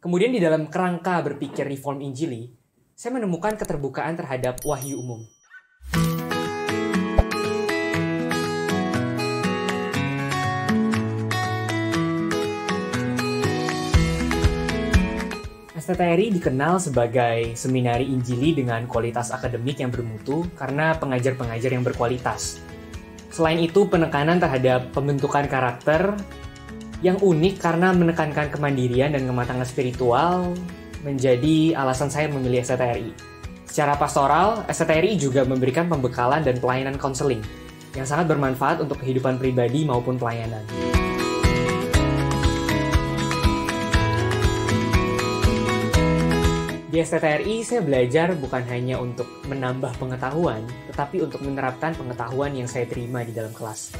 Kemudian di dalam kerangka berpikir reform Injili, saya menemukan keterbukaan terhadap wahyu umum. STTRI dikenal sebagai seminari Injili dengan kualitas akademik yang bermutu karena pengajar-pengajar yang berkualitas. Selain itu, penekanan terhadap pembentukan karakter yang unik karena menekankan kemandirian dan kematangan spiritual menjadi alasan saya memilih STTRI. Secara pastoral, STTRI juga memberikan pembekalan dan pelayanan konseling yang sangat bermanfaat untuk kehidupan pribadi maupun pelayanan. Di STTRI, saya belajar bukan hanya untuk menambah pengetahuan, tetapi untuk menerapkan pengetahuan yang saya terima di dalam kelas.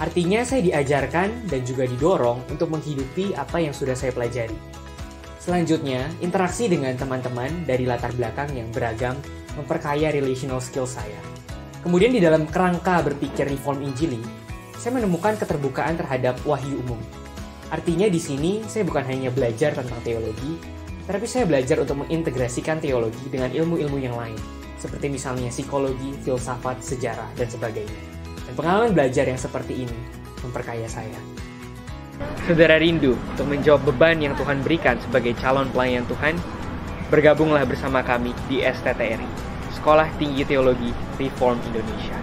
Artinya, saya diajarkan dan juga didorong untuk menghidupi apa yang sudah saya pelajari. Selanjutnya, interaksi dengan teman-teman dari latar belakang yang beragam memperkaya relational skill saya. Kemudian di dalam kerangka berpikir reform Injili, saya menemukan keterbukaan terhadap wahyu umum. Artinya di sini, saya bukan hanya belajar tentang teologi, tetapi saya belajar untuk mengintegrasikan teologi dengan ilmu-ilmu yang lain, seperti misalnya psikologi, filsafat, sejarah, dan sebagainya. Dan pengalaman belajar yang seperti ini memperkaya saya. Saudara rindu untuk menjawab beban yang Tuhan berikan sebagai calon pelayan Tuhan? Bergabunglah bersama kami di STTRI, Sekolah Tinggi Teologi Reform Indonesia.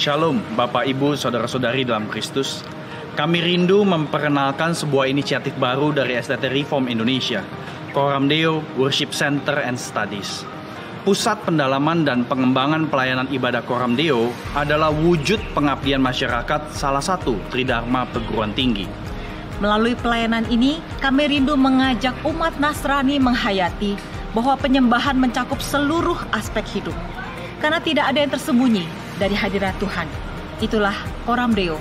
Shalom Bapak Ibu Saudara-saudari dalam Kristus. Kami rindu memperkenalkan sebuah inisiatif baru dari STTRI Reform Indonesia, Coram Deo Worship Center and Studies. Pusat pendalaman dan pengembangan pelayanan ibadah Coram Deo adalah wujud pengabdian masyarakat salah satu tridharma perguruan tinggi. Melalui pelayanan ini, kami rindu mengajak umat Nasrani menghayati bahwa penyembahan mencakup seluruh aspek hidup. Karena tidak ada yang tersembunyi dari hadirat Tuhan. Itulah Coram Deo,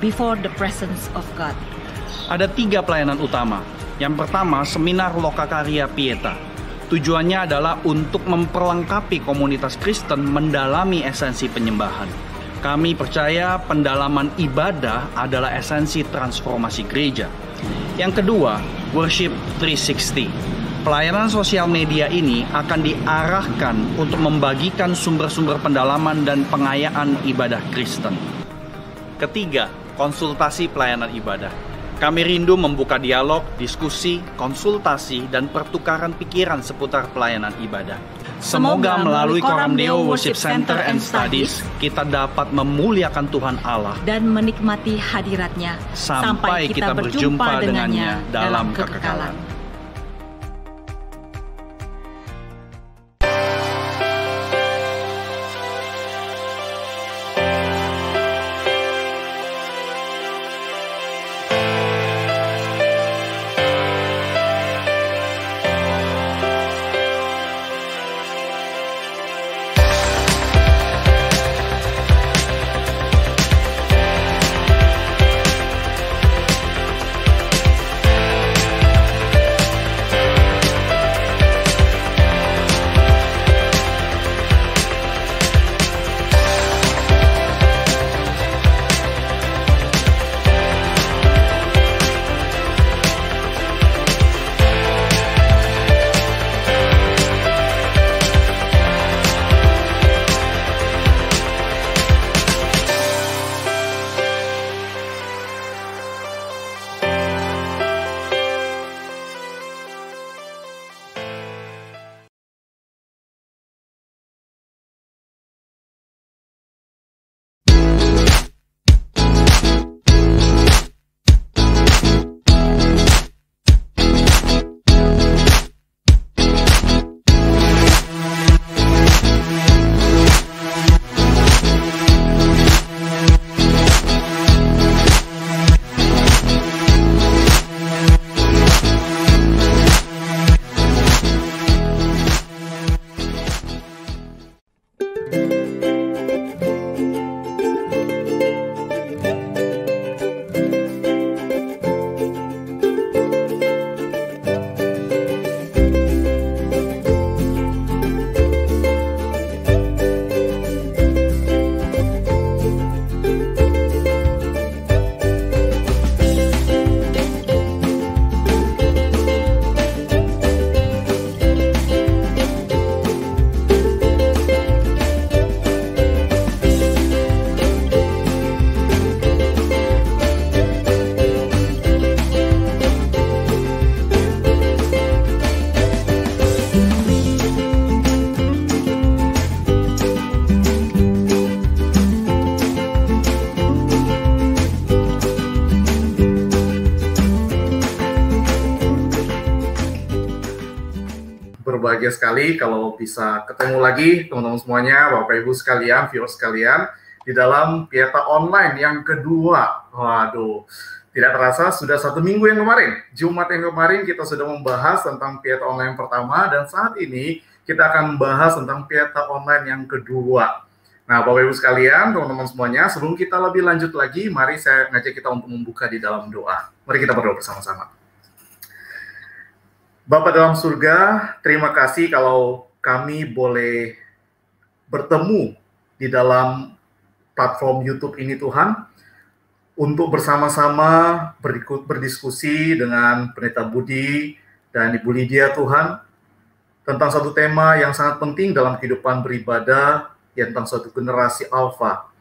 Before the Presence of God. Ada 3 pelayanan utama. Yang pertama, seminar Lokakarya Pieta. Tujuannya adalah untuk memperlengkapi komunitas Kristen mendalami esensi penyembahan. Kami percaya pendalaman ibadah adalah esensi transformasi gereja. Yang kedua, Worship 360. Pelayanan sosial media ini akan diarahkan untuk membagikan sumber-sumber pendalaman dan pengayaan ibadah Kristen. Ketiga, konsultasi pelayanan ibadah. Kami rindu membuka dialog, diskusi, konsultasi, dan pertukaran pikiran seputar pelayanan ibadah. Semoga melalui Coram Deo Worship Center and Studies, kita dapat memuliakan Tuhan Allah dan menikmati hadiratnya sampai kita berjumpa dengannya dalam kekekalan. berbahagia sekali kalau bisa ketemu lagi teman-teman semuanya, Bapak Ibu sekalian, viewers sekalian, di dalam Pieta Online yang kedua. Waduh, tidak terasa sudah 1 minggu yang kemarin, Jumat yang kemarin kita sudah membahas tentang Pieta Online pertama, dan saat ini kita akan membahas tentang Pieta Online yang kedua. Nah, Bapak Ibu sekalian, teman-teman semuanya, sebelum kita lebih lanjut lagi, mari saya ngajak kita untuk membuka di dalam doa. Mari kita berdoa bersama-sama. Bapa dalam surga, terima kasih kalau kami boleh bertemu di dalam platform YouTube ini Tuhan, untuk bersama-sama berdiskusi dengan Pendeta Budi dan Ibu Lydia Tuhan, tentang satu tema yang sangat penting dalam kehidupan beribadah, yang tentang suatu generasi alfa.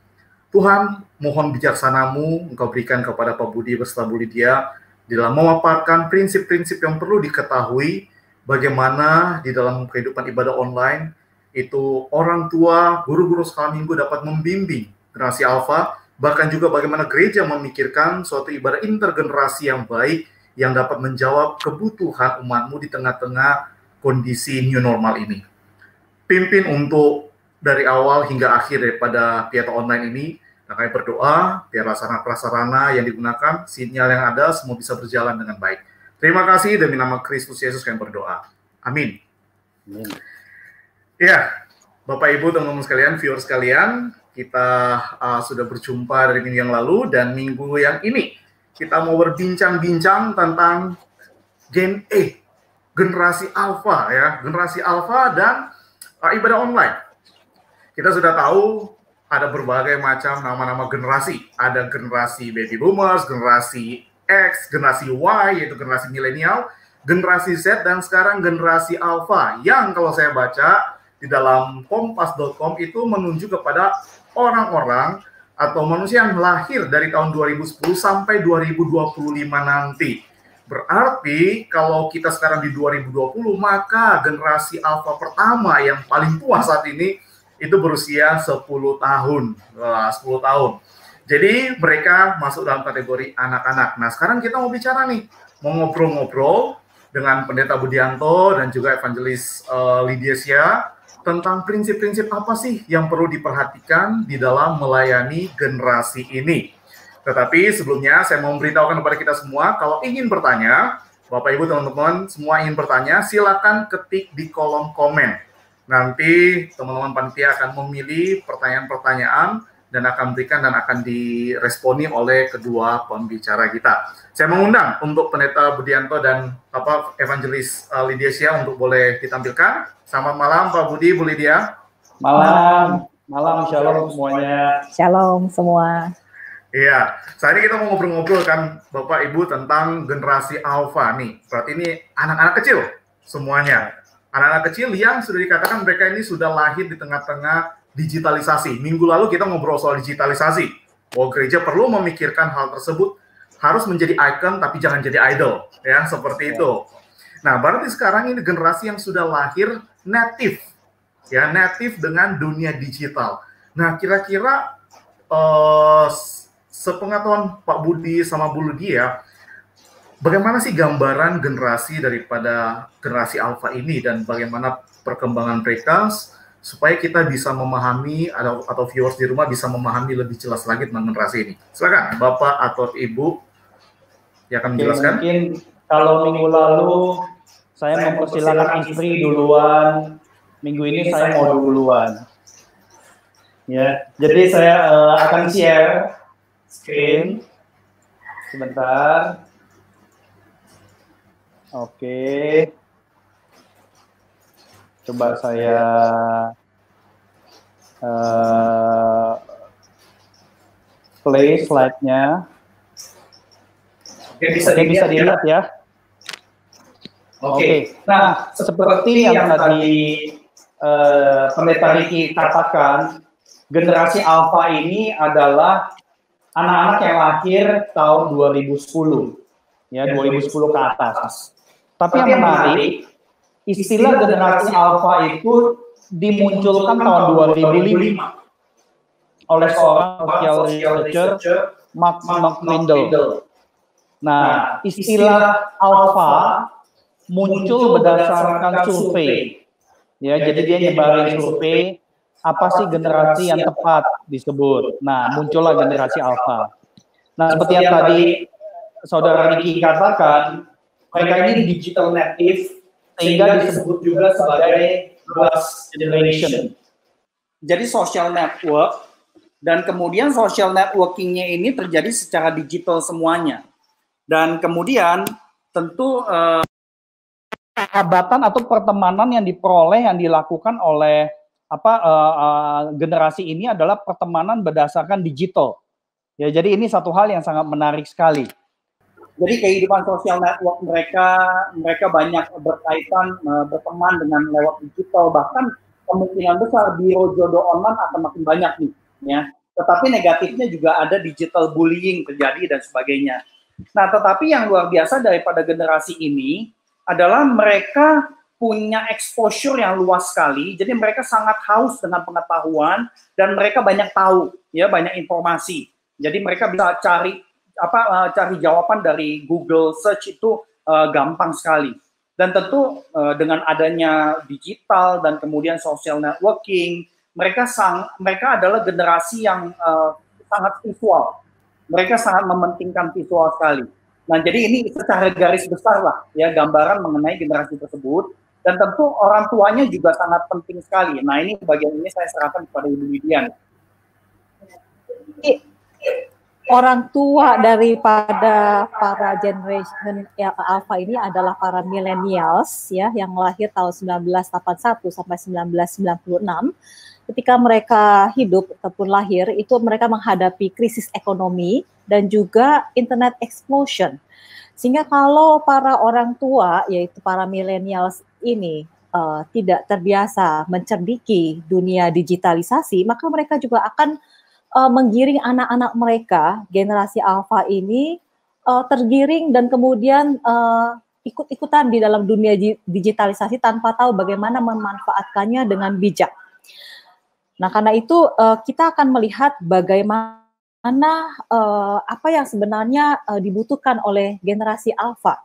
Tuhan, mohon bijaksanamu Engkau berikan kepada Pak Budi beserta Bu Lydia, di dalam memaparkan prinsip-prinsip yang perlu diketahui bagaimana di dalam kehidupan ibadah online itu orang tua, guru-guru sekolah minggu dapat membimbing generasi alfa, bahkan juga bagaimana gereja memikirkan suatu ibadah intergenerasi yang baik yang dapat menjawab kebutuhan umatmu di tengah-tengah kondisi new normal ini. Pimpin untuk dari awal hingga akhir daripada Pieta Online ini. Kami berdoa, biar prasarana yang digunakan, sinyal yang ada, semua bisa berjalan dengan baik. Terima kasih, demi nama Kristus Yesus kami berdoa. Amin. Amin. Ya, Bapak Ibu, teman-teman sekalian, viewers sekalian, kita sudah berjumpa dari minggu yang lalu, dan minggu yang ini kita mau berbincang-bincang tentang Gen E, generasi alfa, ya, generasi alfa dan ibadah online. Kita sudah tahu ada berbagai macam nama-nama generasi. Ada generasi baby boomers, generasi X, generasi Y, yaitu generasi milenial, generasi Z, dan sekarang generasi alpha. Yang kalau saya baca di dalam kompas.com itu menunjuk kepada orang-orang atau manusia yang lahir dari tahun 2010 sampai 2025 nanti. Berarti kalau kita sekarang di 2020, maka generasi alpha pertama yang paling tua saat ini itu berusia 10 tahun. 10 tahun. Jadi mereka masuk dalam kategori anak-anak. Nah, sekarang kita mau bicara nih, mau ngobrol-ngobrol dengan Pendeta Budianto dan juga Evangelis Lydia Sia tentang prinsip-prinsip apa sih yang perlu diperhatikan di dalam melayani generasi ini. Tetapi sebelumnya saya mau memberitahukan kepada kita semua, kalau ingin bertanya, Bapak Ibu teman-teman semua ingin bertanya, silakan ketik di kolom komen. Nanti teman-teman panitia akan memilih pertanyaan-pertanyaan dan akan berikan dan akan diresponi oleh kedua pembicara kita. Saya mengundang untuk Pendeta Budianto dan Evangelis Lydia Sia untuk boleh ditampilkan. Selamat malam Pak Budi, Bu Lydia. Malam, shalom semuanya. Shalom semua. Iya, saat ini kita mau ngobrol-ngobrol kan Bapak Ibu tentang generasi alpha nih. Berarti ini anak-anak kecil semuanya. Anak-anak kecil yang sudah dikatakan mereka ini sudah lahir di tengah-tengah digitalisasi. Minggu lalu kita ngobrol soal digitalisasi. Bahwa gereja perlu memikirkan hal tersebut, harus menjadi icon tapi jangan jadi idol. Ya, seperti itu. Nah, berarti sekarang ini generasi yang sudah lahir native. Ya, native dengan dunia digital. Nah, kira-kira sepengetahuan Pak Budi sama Bu Lydia, bagaimana sih gambaran generasi daripada generasi alpha ini dan bagaimana perkembangan mereka supaya kita bisa memahami atau viewers di rumah bisa memahami lebih jelas lagi tentang generasi ini. Silakan Bapak atau Ibu yang akan menjelaskan. Mungkin kalau minggu lalu saya mempersilakan istri duluan, minggu ini saya mau duluan. Ya, jadi saya akan share screen sebentar. Oke. Coba saya play slide-nya. Oke, bisa dilihat ya. Oke. Nah, seperti yang tadi Pendeta Ricky katakan, generasi alpha ini adalah anak-anak yang lahir tahun 2010. Ya, 2010 ke atas. Tapi yang menarik, istilah generasi alpha itu dimunculkan tahun 2005 oleh seorang social researcher Mark McClendon. Nah, istilah alpha muncul berdasarkan survei Ya, jadi dia nyebarin survei apa sih generasi yang tepat disebut. Nah, muncullah generasi alfa. Nah, seperti yang tadi Saudara Niki katakan, mereka ini digital native sehingga disebut juga sebagai Glass Generation. Jadi social network dan kemudian social networking-nya ini terjadi secara digital semuanya. Dan kemudian tentu sahabatan atau pertemanan yang diperoleh yang dilakukan oleh generasi ini adalah pertemanan berdasarkan digital. Ya, jadi ini satu hal yang sangat menarik sekali. Jadi kehidupan sosial network mereka banyak berkaitan berteman dengan lewat digital, bahkan kemungkinan besar biro jodoh online akan makin banyak nih, ya. Tetapi negatifnya juga ada digital bullying terjadi dan sebagainya. Nah, tetapi yang luar biasa daripada generasi ini adalah mereka punya exposure yang luas sekali, jadi mereka sangat haus dengan pengetahuan dan mereka banyak tahu, ya, banyak informasi. Jadi mereka bisa cari jawaban dari Google Search itu gampang sekali. Dan tentu dengan adanya digital dan kemudian social networking, mereka adalah generasi yang sangat visual. Mereka sangat mementingkan visual sekali. Nah, jadi ini secara garis besar lah, ya, gambaran mengenai generasi tersebut. Dan tentu orang tuanya juga sangat penting sekali. Nah, ini bagian ini saya serahkan kepada Ibu Lidian. Orang tua daripada para generation alpha ini adalah para millennials, ya, yang lahir tahun 1981 sampai 1996. Ketika mereka hidup ataupun lahir, itu mereka menghadapi krisis ekonomi dan juga internet explosion. Sehingga kalau para orang tua, yaitu para millennials ini tidak terbiasa mencerdiki dunia digitalisasi, maka mereka juga akan menggiring anak-anak mereka, generasi alpha ini tergiring dan kemudian ikut-ikutan di dalam dunia digitalisasi tanpa tahu bagaimana memanfaatkannya dengan bijak. Nah, karena itu kita akan melihat bagaimana apa yang sebenarnya dibutuhkan oleh generasi alpha.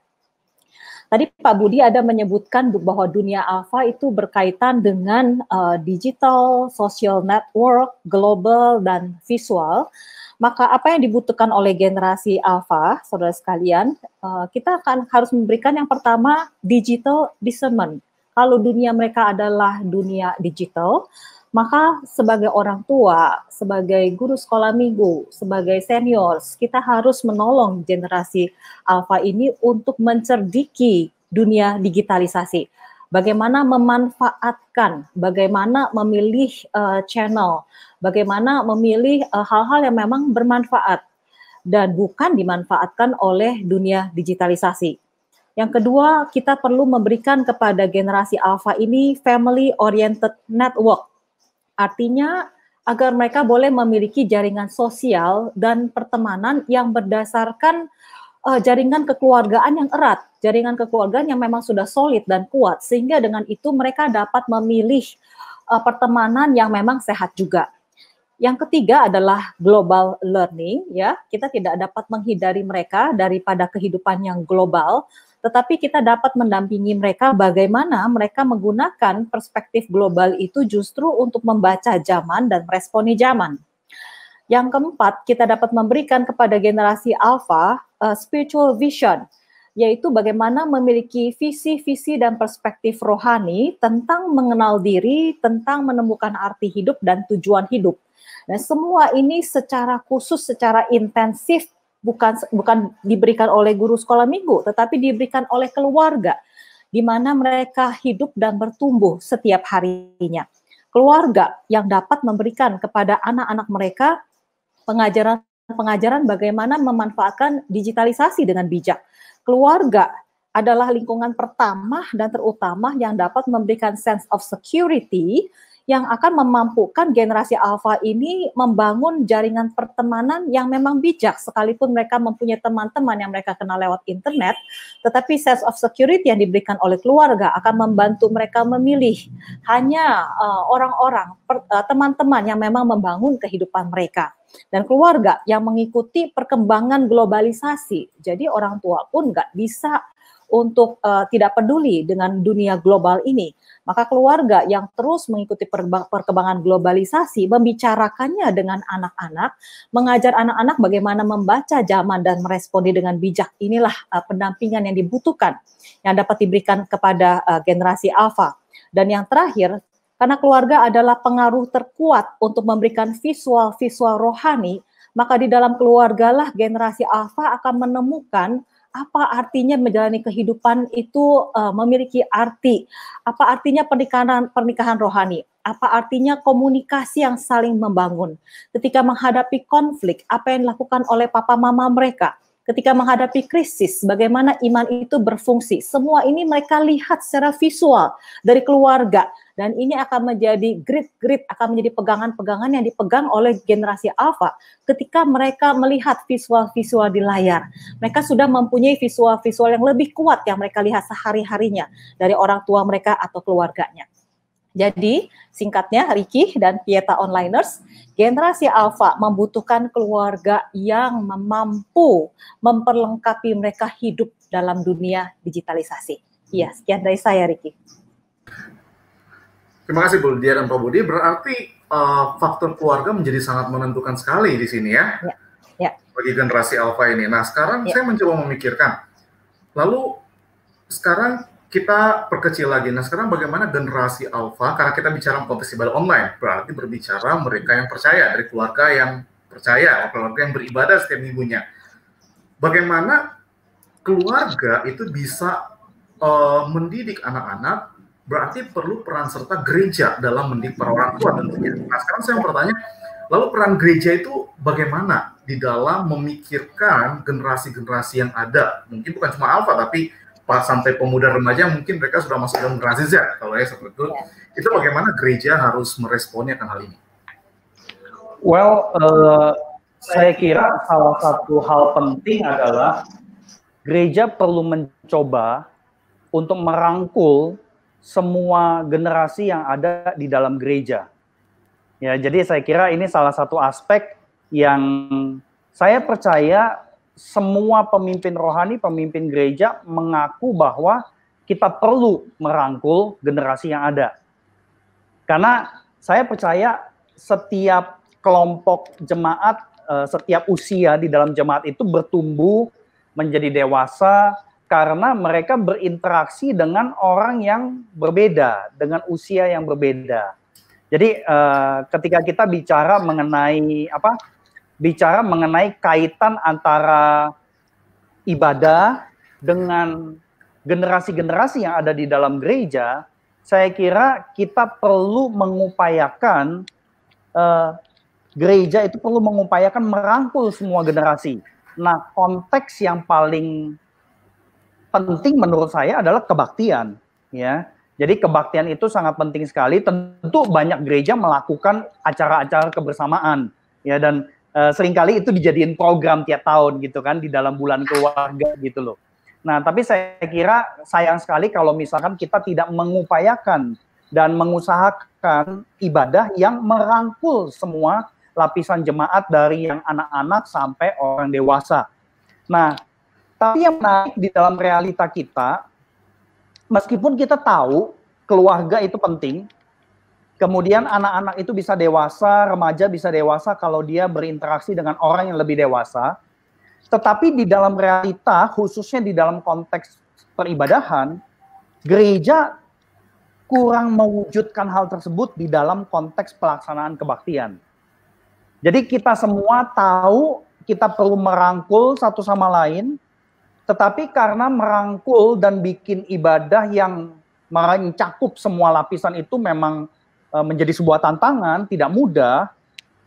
Tadi Pak Budi ada menyebutkan bahwa dunia alpha itu berkaitan dengan digital, social network, global, dan visual. Maka apa yang dibutuhkan oleh generasi alpha, saudara sekalian, kita akan harus memberikan yang pertama digital discernment. Kalau dunia mereka adalah dunia digital, maka sebagai orang tua, sebagai guru sekolah minggu, sebagai seniors, kita harus menolong generasi alpha ini untuk mencerdiki dunia digitalisasi. Bagaimana memanfaatkan, bagaimana memilih channel, bagaimana memilih hal-hal yang memang bermanfaat dan bukan dimanfaatkan oleh dunia digitalisasi. Yang kedua, kita perlu memberikan kepada generasi alpha ini family oriented network. Artinya agar mereka boleh memiliki jaringan sosial dan pertemanan yang berdasarkan jaringan kekeluargaan yang erat, jaringan kekeluargaan yang memang sudah solid dan kuat, sehingga dengan itu mereka dapat memilih pertemanan yang memang sehat juga. Yang ketiga adalah global learning, ya. Kita tidak dapat menghindari mereka daripada kehidupan yang global, tetapi kita dapat mendampingi mereka bagaimana mereka menggunakan perspektif global itu justru untuk membaca zaman dan meresponi zaman. Yang keempat, kita dapat memberikan kepada generasi alpha spiritual vision, yaitu bagaimana memiliki visi-visi dan perspektif rohani tentang mengenal diri, tentang menemukan arti hidup dan tujuan hidup. Nah, semua ini secara khusus, secara intensif, bukan diberikan oleh guru sekolah minggu, tetapi diberikan oleh keluarga, di mana mereka hidup dan bertumbuh setiap harinya. Keluarga yang dapat memberikan kepada anak-anak mereka pengajaran bagaimana memanfaatkan digitalisasi dengan bijak. Keluarga adalah lingkungan pertama dan terutama yang dapat memberikan sense of security yang akan memampukan generasi alpha ini membangun jaringan pertemanan yang memang bijak, sekalipun mereka mempunyai teman-teman yang mereka kenal lewat internet, tetapi sense of security yang diberikan oleh keluarga akan membantu mereka memilih hanya teman-teman yang memang membangun kehidupan mereka. Dan keluarga yang mengikuti perkembangan globalisasi, jadi orang tua pun nggak bisa untuk tidak peduli dengan dunia global ini, maka keluarga yang terus mengikuti perkembangan globalisasi, membicarakannya dengan anak-anak, mengajar anak-anak bagaimana membaca zaman dan meresponi dengan bijak, inilah pendampingan yang dibutuhkan, yang dapat diberikan kepada generasi alfa. Dan yang terakhir, karena keluarga adalah pengaruh terkuat untuk memberikan visual-visual rohani, maka di dalam keluargalah generasi alfa akan menemukan apa artinya menjalani kehidupan itu memiliki arti, apa artinya pernikahan rohani, apa artinya komunikasi yang saling membangun. Ketika menghadapi konflik, apa yang dilakukan oleh papa mama mereka, ketika menghadapi krisis, bagaimana iman itu berfungsi. Semua ini mereka lihat secara visual dari keluarga. Dan ini akan menjadi grid, akan menjadi pegangan-pegangan yang dipegang oleh generasi alfa ketika mereka melihat visual-visual di layar. Mereka sudah mempunyai visual-visual yang lebih kuat yang mereka lihat sehari-harinya dari orang tua mereka atau keluarganya. Jadi, singkatnya, Ricky dan Pieta Onliners, generasi alfa membutuhkan keluarga yang mampu memperlengkapi mereka hidup dalam dunia digitalisasi. Iya, sekian dari saya, Ricky. Terima kasih Bu Lydia dan Pak Budi. Berarti faktor keluarga menjadi sangat menentukan sekali di sini ya, bagi generasi alfa ini. Nah, sekarang saya mencoba memikirkan, lalu sekarang kita perkecil lagi. Nah, sekarang bagaimana generasi alfa, karena kita bicara konteks ibadah online, berarti berbicara mereka yang percaya, dari keluarga yang percaya, keluarga yang beribadah setiap minggunya. Bagaimana keluarga itu bisa mendidik anak-anak, berarti perlu peran serta gereja dalam mendidik para orang tua tentunya. Nah, sekarang saya mau bertanya, lalu peran gereja itu bagaimana di dalam memikirkan generasi-generasi yang ada? Mungkin bukan cuma alfa, tapi sampai pemuda remaja mungkin mereka sudah masuk dalam generasi Z, kalau ya seperti itu. Itu bagaimana gereja harus meresponnya akan hal ini? Well, saya kira salah satu hal penting adalah gereja perlu mencoba untuk merangkul semua generasi yang ada di dalam gereja. Ya, jadi saya kira ini salah satu aspek yang saya percaya semua pemimpin rohani, pemimpin gereja mengaku bahwa kita perlu merangkul generasi yang ada. Karena saya percaya setiap kelompok jemaat, setiap usia di dalam jemaat itu bertumbuh menjadi dewasa, karena mereka berinteraksi dengan orang yang berbeda, dengan usia yang berbeda. Jadi ketika kita bicara mengenai kaitan antara ibadah dengan generasi-generasi yang ada di dalam gereja, saya kira kita perlu mengupayakan, gereja itu perlu mengupayakan merangkul semua generasi. Nah, konteks yang paling penting menurut saya adalah kebaktian, ya. Jadi kebaktian itu sangat penting sekali. Tentu banyak gereja melakukan acara-acara kebersamaan, ya, dan seringkali itu dijadiin program tiap tahun gitu kan di dalam bulan keluarga gitu loh. Nah, tapi saya kira sayang sekali kalau misalkan kita tidak mengupayakan dan mengusahakan ibadah yang merangkul semua lapisan jemaat dari yang anak-anak sampai orang dewasa. Nah, tapi yang menarik di dalam realita kita, meskipun kita tahu keluarga itu penting, kemudian anak-anak itu bisa dewasa, remaja bisa dewasa kalau dia berinteraksi dengan orang yang lebih dewasa, tetapi di dalam realita, khususnya di dalam konteks peribadahan, gereja kurang mewujudkan hal tersebut di dalam konteks pelaksanaan kebaktian. Jadi kita semua tahu kita perlu merangkul satu sama lain, tetapi karena merangkul dan bikin ibadah yang mencakup semua lapisan itu memang menjadi sebuah tantangan, tidak mudah,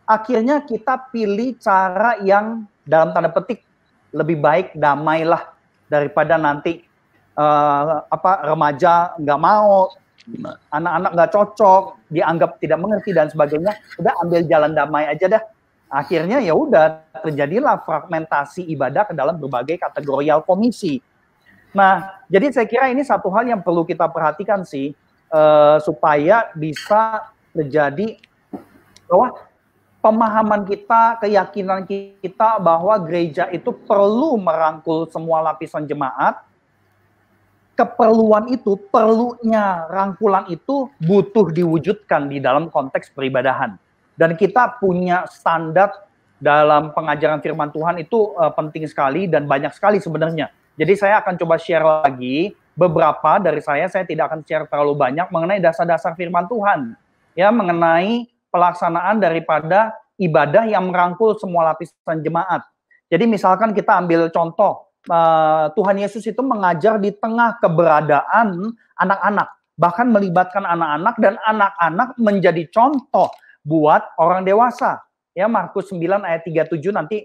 akhirnya kita pilih cara yang dalam tanda petik lebih baik damailah daripada nanti remaja nggak mau, anak-anak nggak cocok, dianggap tidak mengerti dan sebagainya, udah ambil jalan damai aja dah. Akhirnya ya udah terjadilah fragmentasi ibadah ke dalam berbagai kategorial komisi. Nah, jadi saya kira ini satu hal yang perlu kita perhatikan sih, supaya bisa terjadi bahwa pemahaman kita, keyakinan kita bahwa gereja itu perlu merangkul semua lapisan jemaat, keperluan itu, perlunya rangkulan itu butuh diwujudkan di dalam konteks peribadahan. Dan kita punya standar dalam pengajaran firman Tuhan itu penting sekali dan banyak sekali sebenarnya. Jadi saya akan coba share lagi beberapa dari saya tidak akan share terlalu banyak mengenai dasar-dasar firman Tuhan. Ya, mengenai pelaksanaan daripada ibadah yang merangkul semua lapisan jemaat. Jadi misalkan kita ambil contoh, Tuhan Yesus itu mengajar di tengah keberadaan anak-anak, bahkan melibatkan anak-anak, dan anak-anak menjadi contoh buat orang dewasa. Ya, Markus 9 ayat 37 nanti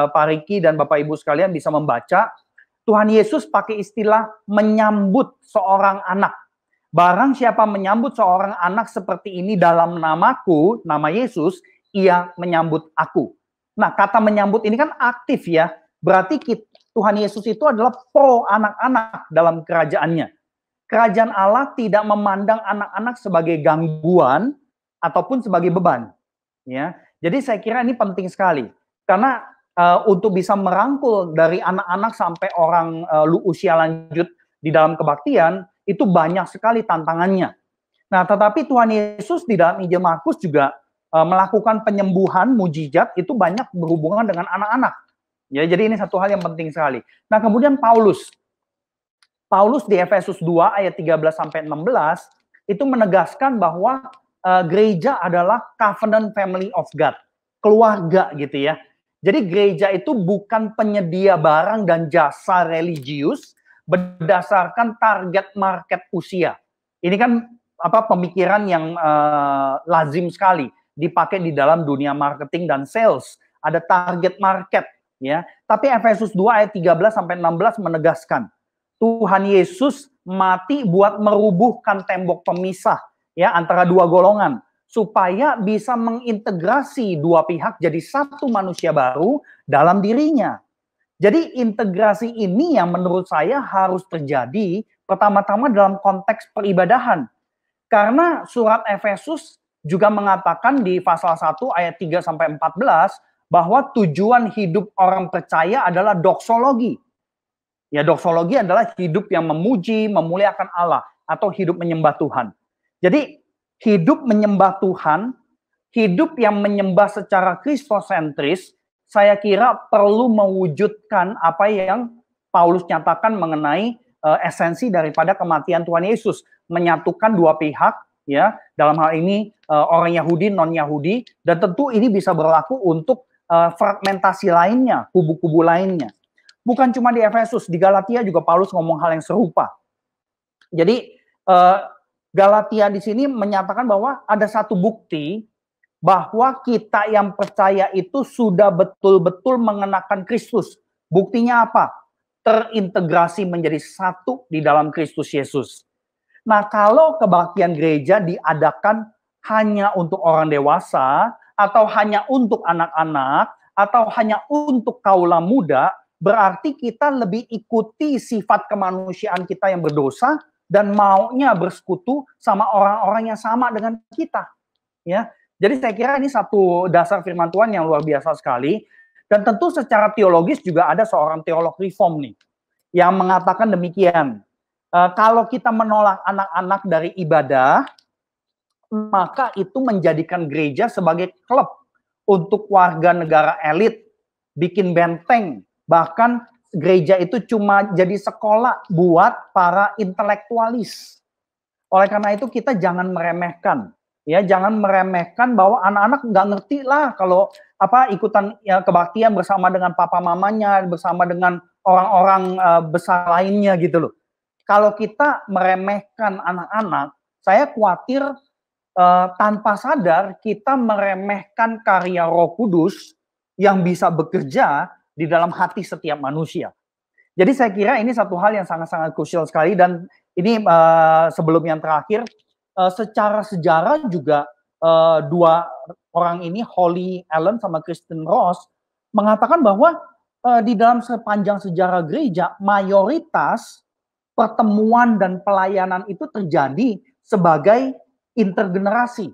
Pak Riki dan Bapak Ibu sekalian bisa membaca. Tuhan Yesus pakai istilah menyambut seorang anak. Barang siapa menyambut seorang anak seperti ini dalam namaku, nama Yesus, ia menyambut aku. Nah, kata menyambut ini kan aktif ya. Berarti Tuhan Yesus itu adalah pro anak-anak dalam kerajaannya. Kerajaan Allah tidak memandang anak-anak sebagai gangguan ataupun sebagai beban. Ya, jadi saya kira ini penting sekali. Karena untuk bisa merangkul dari anak-anak sampai orang usia lanjut di dalam kebaktian, itu banyak sekali tantangannya. Nah, tetapi Tuhan Yesus di dalam Injil Markus juga melakukan penyembuhan, mujizat, itu banyak berhubungan dengan anak-anak. Ya, jadi ini satu hal yang penting sekali. Nah, kemudian Paulus di Efesus 2 ayat 13-16 itu menegaskan bahwa gereja adalah covenant family of God, keluarga gitu ya. Jadi gereja itu bukan penyedia barang dan jasa religius berdasarkan target market usia. Ini kan pemikiran yang lazim sekali dipakai di dalam dunia marketing dan sales. Ada target market. Ya, tapi Efesus 2 ayat 13-16 menegaskan Tuhan Yesus mati buat merubuhkan tembok pemisah ya antara dua golongan supaya bisa mengintegrasi dua pihak jadi satu manusia baru dalam dirinya. Jadi integrasi ini yang menurut saya harus terjadi pertama-tama dalam konteks peribadahan. Karena surat Efesus juga mengatakan di pasal 1 ayat 3-14 bahwa tujuan hidup orang percaya adalah doksologi. Ya, doksologi adalah hidup yang memuji, memuliakan Allah, atau hidup menyembah Tuhan. Jadi, hidup menyembah Tuhan, hidup yang menyembah secara kristosentris, saya kira perlu mewujudkan apa yang Paulus nyatakan mengenai esensi daripada kematian Tuhan Yesus. Menyatukan dua pihak, ya, dalam hal ini orang Yahudi, non-Yahudi, dan tentu ini bisa berlaku untuk fragmentasi lainnya, kubu-kubu lainnya. Bukan cuma di Efesus, di Galatia juga Paulus ngomong hal yang serupa. Jadi Galatia di sini menyatakan bahwa ada satu bukti bahwa kita yang percaya itu sudah betul-betul mengenakan Kristus. Buktinya apa? Terintegrasi menjadi satu di dalam Kristus Yesus. Nah, kalau kebaktian gereja diadakan hanya untuk orang dewasa, atau hanya untuk anak-anak, atau hanya untuk kaula muda, berarti kita lebih ikuti sifat kemanusiaan kita yang berdosa dan maunya bersekutu sama orang-orang yang sama dengan kita. Ya, jadi saya kira ini satu dasar firman Tuhan yang luar biasa sekali. Dan tentu secara teologis juga ada seorang teolog reform nih yang mengatakan demikian. Kalau kita menolak anak-anak dari ibadah, maka itu menjadikan gereja sebagai klub untuk warga negara elit, bikin benteng, bahkan gereja itu cuma jadi sekolah buat para intelektualis. Oleh karena itu kita jangan meremehkan, ya, jangan meremehkan bahwa anak-anak nggak ngerti lah kalau ikutan ya, kebaktian bersama dengan papa mamanya, bersama dengan orang-orang besar lainnya gitu loh. Kalau kita meremehkan anak-anak, saya khawatir tanpa sadar kita meremehkan karya Roh Kudus yang bisa bekerja di dalam hati setiap manusia. Jadi saya kira ini satu hal yang sangat-sangat krusial sekali. Dan ini sebelum yang terakhir, secara sejarah juga dua orang ini, Holly Allen sama Kristen Ross, mengatakan bahwa di dalam sepanjang sejarah gereja, mayoritas pertemuan dan pelayanan itu terjadi sebagai intergenerasi.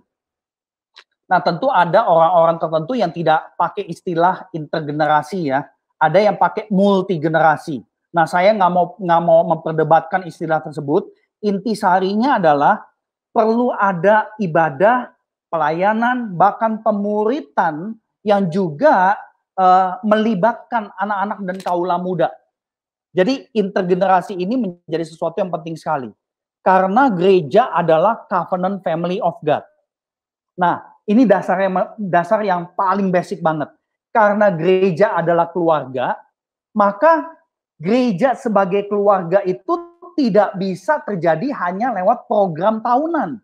Nah, tentu ada orang-orang tertentu yang tidak pakai istilah intergenerasi ya. Ada yang pakai multigenerasi. Nah, saya nggak mau memperdebatkan istilah tersebut. Intisarinya adalah perlu ada ibadah, pelayanan, bahkan pemuritan yang juga melibatkan anak-anak dan kaula muda. Jadi intergenerasi ini menjadi sesuatu yang penting sekali. Karena gereja adalah covenant family of God. Nah, ini dasar yang paling basic banget. Karena gereja adalah keluarga, maka gereja sebagai keluarga itu tidak bisa terjadi hanya lewat program tahunan.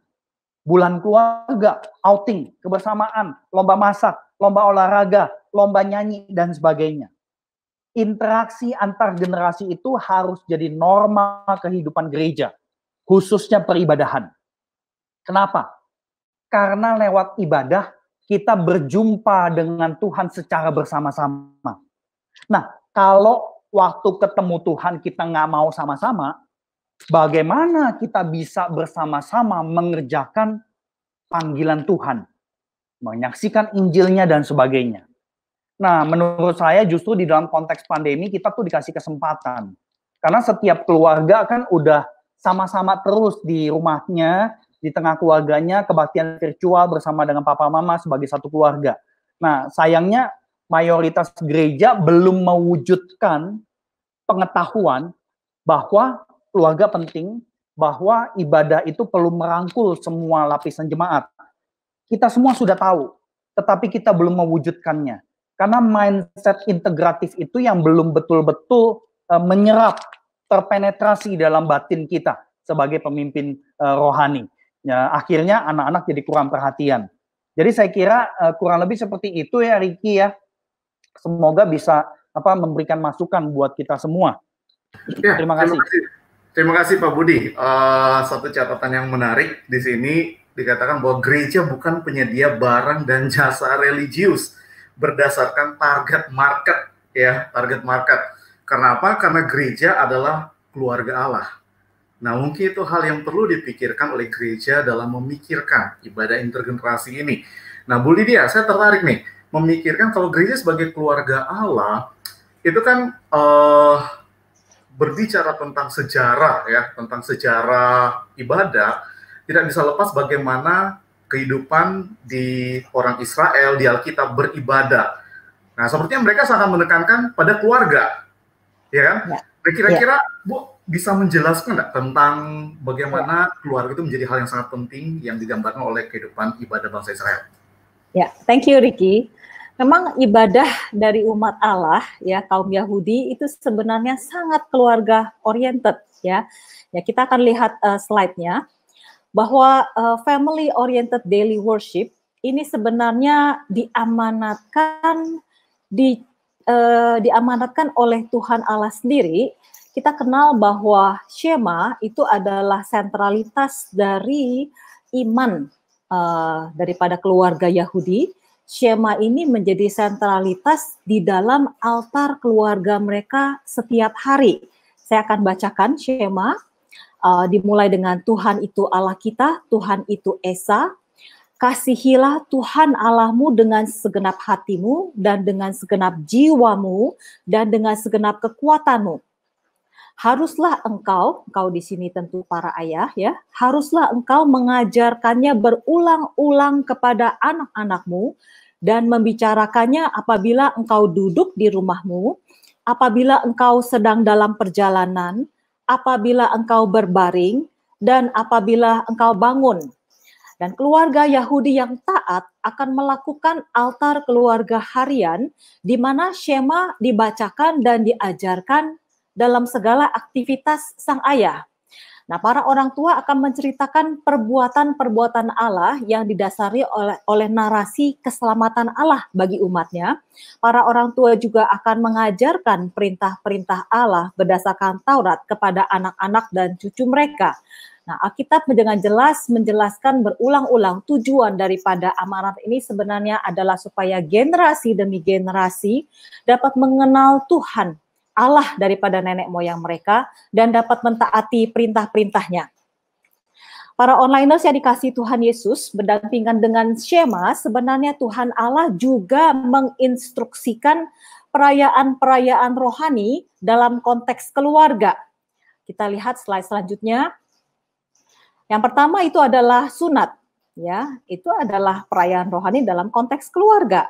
Bulan keluarga, outing, kebersamaan, lomba masak, lomba olahraga, lomba nyanyi, dan sebagainya. Interaksi antar generasi itu harus jadi norma kehidupan gereja, khususnya peribadahan. Kenapa? Karena lewat ibadah, kita berjumpa dengan Tuhan secara bersama-sama. Nah, kalau waktu ketemu Tuhan kita nggak mau sama-sama, bagaimana kita bisa bersama-sama mengerjakan panggilan Tuhan, menyaksikan Injilnya dan sebagainya. Nah, menurut saya justru di dalam konteks pandemi kita tuh dikasih kesempatan. Karena setiap keluarga kan udah sama-sama terus di rumahnya, di tengah keluarganya, kebaktian virtual bersama dengan papa mama sebagai satu keluarga. Nah, sayangnya mayoritas gereja belum mewujudkan pengetahuan bahwa keluarga penting, bahwa ibadah itu perlu merangkul semua lapisan jemaat. Kita semua sudah tahu, tetapi kita belum mewujudkannya. Karena mindset integratif itu yang belum betul-betul menyerap, terpenetrasi dalam batin kita sebagai pemimpin rohani. Ya, akhirnya anak-anak jadi kurang perhatian. Jadi saya kira kurang lebih seperti itu ya Ricky ya. Semoga bisa memberikan masukan buat kita semua. Ya, terima kasih. Terima kasih Pak Budi. Satu catatan yang menarik di sini dikatakan bahwa gereja bukan penyedia barang dan jasa religius berdasarkan target market, ya, target market. Karena apa? Karena gereja adalah keluarga Allah. Nah, mungkin itu hal yang perlu dipikirkan oleh gereja dalam memikirkan ibadah intergenerasi ini. Nah, Bu Lydia, saya tertarik nih, memikirkan kalau gereja sebagai keluarga Allah, itu kan berbicara tentang sejarah, ya, tentang sejarah ibadah, tidak bisa lepas bagaimana kehidupan di orang Israel di Alkitab beribadah. Nah, sepertinya mereka sangat menekankan pada keluarga, ya kan? Ya. Kira-kira, Bu, bisa menjelaskan nggak tentang bagaimana keluarga itu menjadi hal yang sangat penting yang digambarkan oleh kehidupan ibadah bangsa Israel? Ya, thank you Ricky. Memang ibadah dari umat Allah, ya, kaum Yahudi itu sebenarnya sangat keluarga oriented, ya. Ya, kita akan lihat slide-nya bahwa family oriented daily worship ini sebenarnya diamanatkan oleh Tuhan Allah sendiri. Kita kenal bahwa Shema itu adalah sentralitas dari iman daripada keluarga Yahudi. Shema ini menjadi sentralitas di dalam altar keluarga mereka setiap hari. Saya akan bacakan Shema, dimulai dengan Tuhan itu Allah kita, Tuhan itu Esa. Kasihilah Tuhan Allahmu dengan segenap hatimu dan dengan segenap jiwamu dan dengan segenap kekuatanmu. Haruslah engkau di sini tentu para ayah ya, haruslah engkau mengajarkannya berulang-ulang kepada anak-anakmu dan membicarakannya apabila engkau duduk di rumahmu, apabila engkau sedang dalam perjalanan, apabila engkau berbaring, dan apabila engkau bangun. Dan keluarga Yahudi yang taat akan melakukan altar keluarga harian di mana Shema dibacakan dan diajarkan dalam segala aktivitas sang ayah. Nah, para orang tua akan menceritakan perbuatan-perbuatan Allah yang didasari oleh narasi keselamatan Allah bagi umatnya. Para orang tua juga akan mengajarkan perintah-perintah Allah berdasarkan Taurat kepada anak-anak dan cucu mereka. Nah, Alkitab dengan jelas menjelaskan berulang-ulang tujuan daripada amanat ini sebenarnya adalah supaya generasi demi generasi dapat mengenal Tuhan Allah daripada nenek moyang mereka dan dapat mentaati perintah-perintahnya. Para onliners yang dikasihi Tuhan Yesus, berdampingan dengan Shema, sebenarnya Tuhan Allah juga menginstruksikan perayaan-perayaan rohani dalam konteks keluarga. Kita lihat slide selanjutnya. Yang pertama itu adalah sunat, ya, itu adalah perayaan rohani dalam konteks keluarga.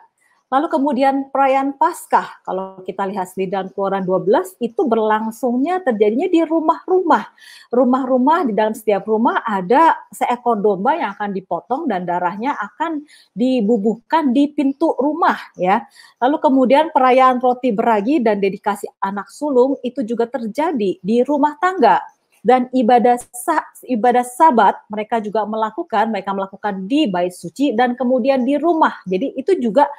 Lalu kemudian perayaan Paskah, kalau kita lihat di dalam Keluaran 12, itu berlangsungnya terjadinya di rumah-rumah. Rumah-rumah, di dalam setiap rumah ada seekor domba yang akan dipotong dan darahnya akan dibubuhkan di pintu rumah, ya. Lalu kemudian perayaan roti beragi dan dedikasi anak sulung itu juga terjadi di rumah tangga. Dan ibadah Sabat mereka melakukan di bait suci dan kemudian di rumah. Jadi itu juga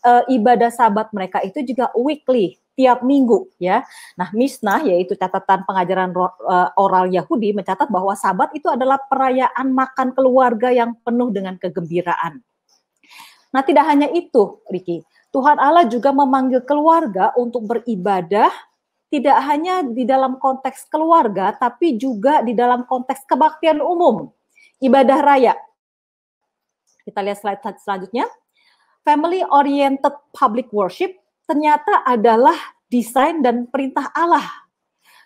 ibadah Sabat mereka itu juga weekly, tiap minggu, ya. Nah, Mishnah, yaitu catatan pengajaran oral Yahudi, mencatat bahwa Sabat itu adalah perayaan makan keluarga yang penuh dengan kegembiraan. Nah, tidak hanya itu, Riki. Tuhan Allah juga memanggil keluarga untuk beribadah, tidak hanya di dalam konteks keluarga, tapi juga di dalam konteks kebaktian umum, ibadah raya. Kita lihat slide selanjutnya. Family-oriented public worship ternyata adalah desain dan perintah Allah.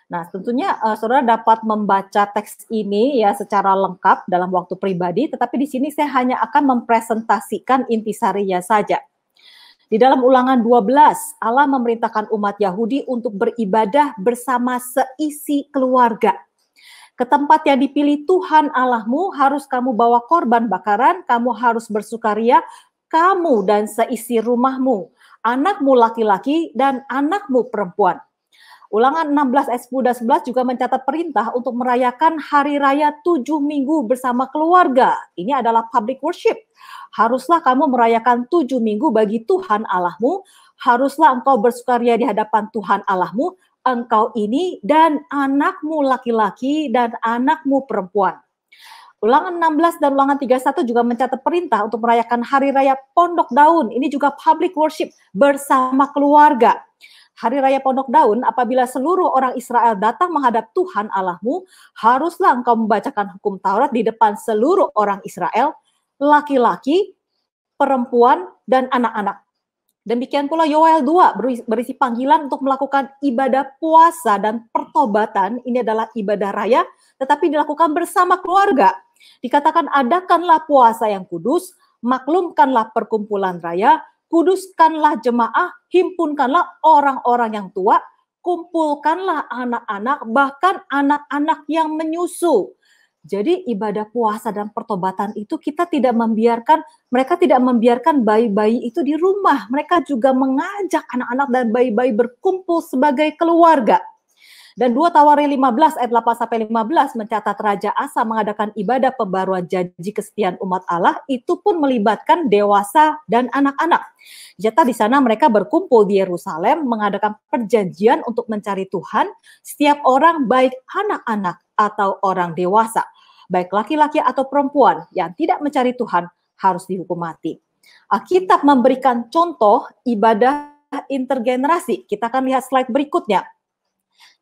Nah, tentunya saudara dapat membaca teks ini ya secara lengkap dalam waktu pribadi, tetapi di sini saya hanya akan mempresentasikan intisarinya saja. Di dalam Ulangan 12, Allah memerintahkan umat Yahudi untuk beribadah bersama seisi keluarga. Ke tempat yang dipilih Tuhan Allahmu harus kamu bawa korban bakaran, kamu harus bersukaria, kamu dan seisi rumahmu, anakmu laki-laki dan anakmu perempuan. Ulangan 16 ayat 10 dan 11 juga mencatat perintah untuk merayakan hari raya 7 minggu bersama keluarga. Ini adalah public worship. Haruslah kamu merayakan 7 minggu bagi Tuhan Allahmu. Haruslah engkau bersukaria di hadapan Tuhan Allahmu, engkau ini dan anakmu laki-laki dan anakmu perempuan. Ulangan 16 dan Ulangan 31 juga mencatat perintah untuk merayakan Hari Raya Pondok Daun. Ini juga public worship bersama keluarga. Hari Raya Pondok Daun, apabila seluruh orang Israel datang menghadap Tuhan Allahmu, haruslah engkau membacakan hukum Taurat di depan seluruh orang Israel, laki-laki, perempuan, dan anak-anak. Demikian pula Yoel 2 berisi panggilan untuk melakukan ibadah puasa dan pertobatan. Ini adalah ibadah raya, tetapi dilakukan bersama keluarga. Dikatakan adakanlah puasa yang kudus, maklumkanlah perkumpulan raya, kuduskanlah jemaah, himpunkanlah orang-orang yang tua, kumpulkanlah anak-anak, bahkan anak-anak yang menyusu. Jadi ibadah puasa dan pertobatan itu mereka tidak membiarkan bayi-bayi itu di rumah. Mereka juga mengajak anak-anak dan bayi-bayi berkumpul sebagai keluarga. Dan 2 Tawarik 15 ayat 8-15 mencatat Raja Asa mengadakan ibadah pembaruan janji kesetiaan umat Allah, itu pun melibatkan dewasa dan anak-anak. Jadi di sana mereka berkumpul di Yerusalem mengadakan perjanjian untuk mencari Tuhan, setiap orang baik anak-anak atau orang dewasa, baik laki-laki atau perempuan yang tidak mencari Tuhan harus dihukum mati. Alkitab memberikan contoh ibadah intergenerasi. Kita akan lihat slide berikutnya.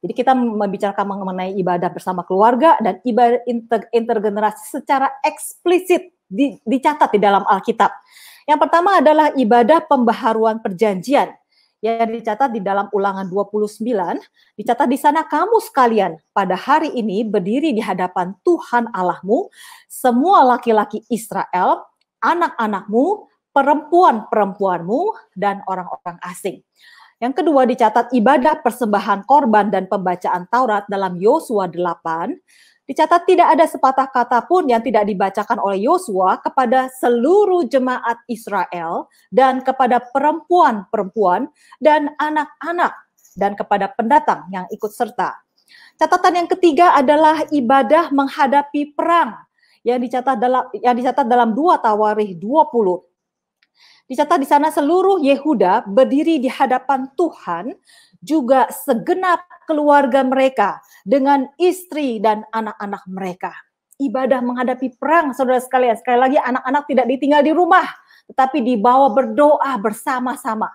Jadi kita membicarakan mengenai ibadah bersama keluarga dan ibadah intergenerasi secara eksplisit dicatat di dalam Alkitab. Yang pertama adalah ibadah pembaharuan perjanjian yang dicatat di dalam Ulangan 29. Dicatat di sana, kamu sekalian pada hari ini berdiri di hadapan Tuhan Allahmu, semua laki-laki Israel, anak-anakmu, perempuan-perempuanmu, dan orang-orang asing. Yang kedua dicatat ibadah persembahan korban dan pembacaan Taurat dalam Yosua 8. Dicatat tidak ada sepatah kata pun yang tidak dibacakan oleh Yosua kepada seluruh jemaat Israel dan kepada perempuan-perempuan dan anak-anak dan kepada pendatang yang ikut serta. Catatan yang ketiga adalah ibadah menghadapi perang yang dicatat dalam 2 Tawarikh 20. Dicatat di sana seluruh Yehuda berdiri di hadapan Tuhan, juga segenap keluarga mereka dengan istri dan anak-anak mereka. Ibadah menghadapi perang, saudara sekalian. Sekali lagi, anak-anak tidak ditinggal di rumah, tetapi dibawa berdoa bersama-sama.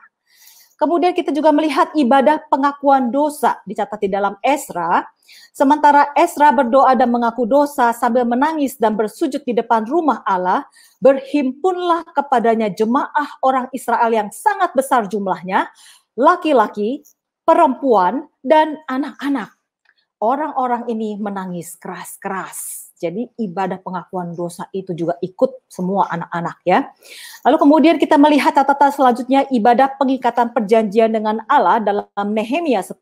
Kemudian kita juga melihat ibadah pengakuan dosa dicatat di dalam Ezra. Sementara Ezra berdoa dan mengaku dosa sambil menangis dan bersujud di depan rumah Allah, berhimpunlah kepadanya jemaah orang Israel yang sangat besar jumlahnya, laki-laki, perempuan, dan anak-anak. Orang-orang ini menangis keras-keras. Jadi ibadah pengakuan dosa itu juga ikut semua anak-anak ya. Lalu kemudian kita melihat catatan selanjutnya ibadah pengikatan perjanjian dengan Allah dalam Nehemia 10.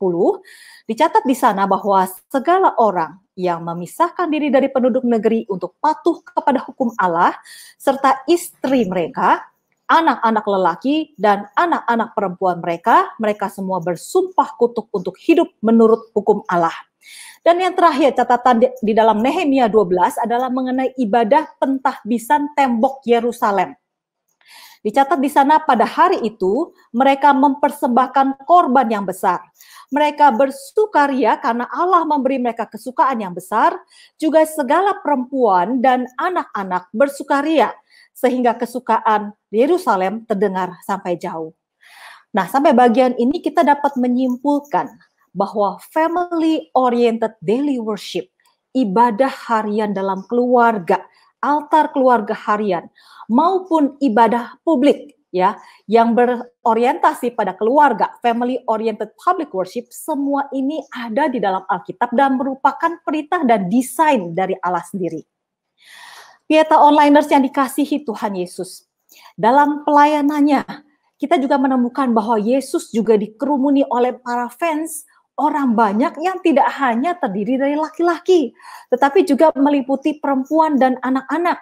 Dicatat di sana bahwa segala orang yang memisahkan diri dari penduduk negeri untuk patuh kepada hukum Allah, serta istri mereka, anak-anak lelaki, dan anak-anak perempuan mereka semua bersumpah kutuk untuk hidup menurut hukum Allah. Dan yang terakhir catatan di dalam Nehemia 12 adalah mengenai ibadah pentahbisan tembok Yerusalem. Dicatat di sana pada hari itu mereka mempersembahkan korban yang besar. Mereka bersukaria karena Allah memberi mereka kesukaan yang besar. Juga segala perempuan dan anak-anak bersukaria sehingga kesukaan Yerusalem terdengar sampai jauh. Nah, sampai bagian ini kita dapat menyimpulkan bahwa family oriented daily worship, ibadah harian dalam keluarga, altar keluarga harian, maupun ibadah publik ya yang berorientasi pada keluarga, family oriented public worship, semua ini ada di dalam Alkitab dan merupakan perintah dan desain dari Allah sendiri. Pieta onliners yang dikasihi Tuhan Yesus, dalam pelayanannya kita juga menemukan bahwa Yesus juga dikerumuni oleh para fans, orang banyak yang tidak hanya terdiri dari laki-laki, tetapi juga meliputi perempuan dan anak-anak.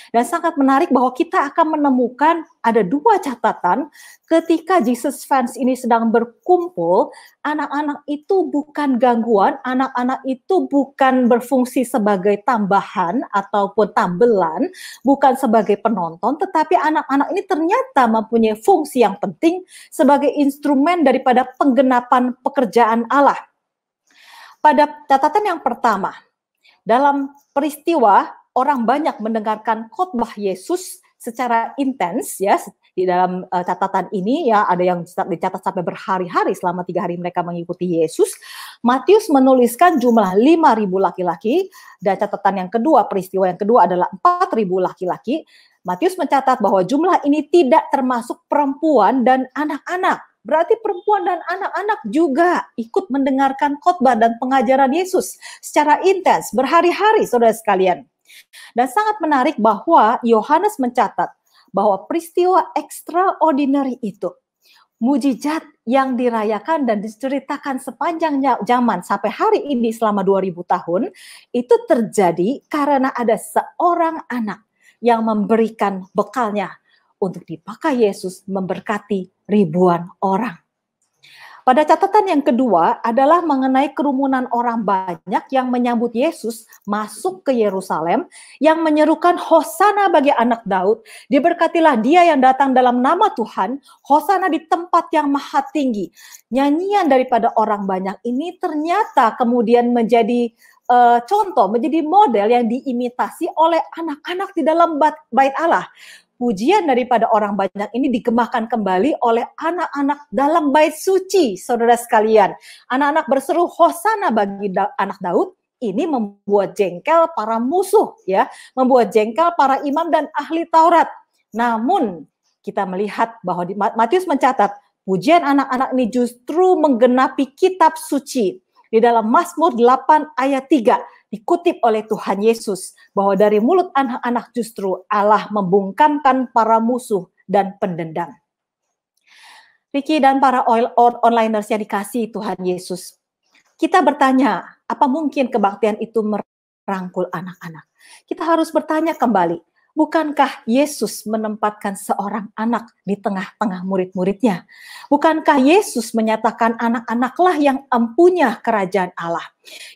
Dan sangat menarik bahwa kita akan menemukan ada dua catatan ketika Jesus fans ini sedang berkumpul, anak-anak itu bukan gangguan, anak-anak itu bukan berfungsi sebagai tambahan ataupun tambelan, bukan sebagai penonton, tetapi anak-anak ini ternyata mempunyai fungsi yang penting sebagai instrumen daripada penggenapan pekerjaan Allah. Pada catatan yang pertama, dalam peristiwa orang banyak mendengarkan khotbah Yesus secara intens ya. Di dalam catatan ini ya ada yang dicatat sampai berhari-hari, selama 3 hari mereka mengikuti Yesus. Matius menuliskan jumlah 5.000 laki-laki, dan catatan yang kedua, peristiwa yang kedua adalah 4.000 laki-laki. Matius mencatat bahwa jumlah ini tidak termasuk perempuan dan anak-anak. Berarti perempuan dan anak-anak juga ikut mendengarkan khotbah dan pengajaran Yesus secara intens berhari-hari, saudara sekalian. Dan sangat menarik bahwa Yohanes mencatat bahwa peristiwa extraordinary itu, mujizat yang dirayakan dan diceritakan sepanjang zaman sampai hari ini selama 2000 tahun, itu terjadi karena ada seorang anak yang memberikan bekalnya untuk dipakai Yesus memberkati ribuan orang. Pada catatan yang kedua adalah mengenai kerumunan orang banyak yang menyambut Yesus masuk ke Yerusalem, yang menyerukan Hosana bagi anak Daud, diberkatilah dia yang datang dalam nama Tuhan, Hosana di tempat yang maha tinggi. Nyanyian daripada orang banyak ini ternyata kemudian menjadi contoh, menjadi model yang diimitasi oleh anak-anak di dalam bait Allah. Pujian daripada orang banyak ini digemakan kembali oleh anak-anak dalam bait suci, saudara sekalian. Anak-anak berseru Hosana bagi anak Daud, ini membuat jengkel para musuh, ya, membuat jengkel para imam dan ahli Taurat. Namun kita melihat bahwa Matius mencatat pujian anak-anak ini justru menggenapi kitab suci. Di dalam Mazmur 8 ayat 3 dikutip oleh Tuhan Yesus bahwa dari mulut anak-anak justru Allah membungkamkan para musuh dan pendendam. Ricky dan para onliners yang dikasihi Tuhan Yesus, kita bertanya, apa mungkin kebaktian itu merangkul anak-anak? Kita harus bertanya kembali, bukankah Yesus menempatkan seorang anak di tengah-tengah murid-muridnya? Bukankah Yesus menyatakan anak-anaklah yang empunya kerajaan Allah?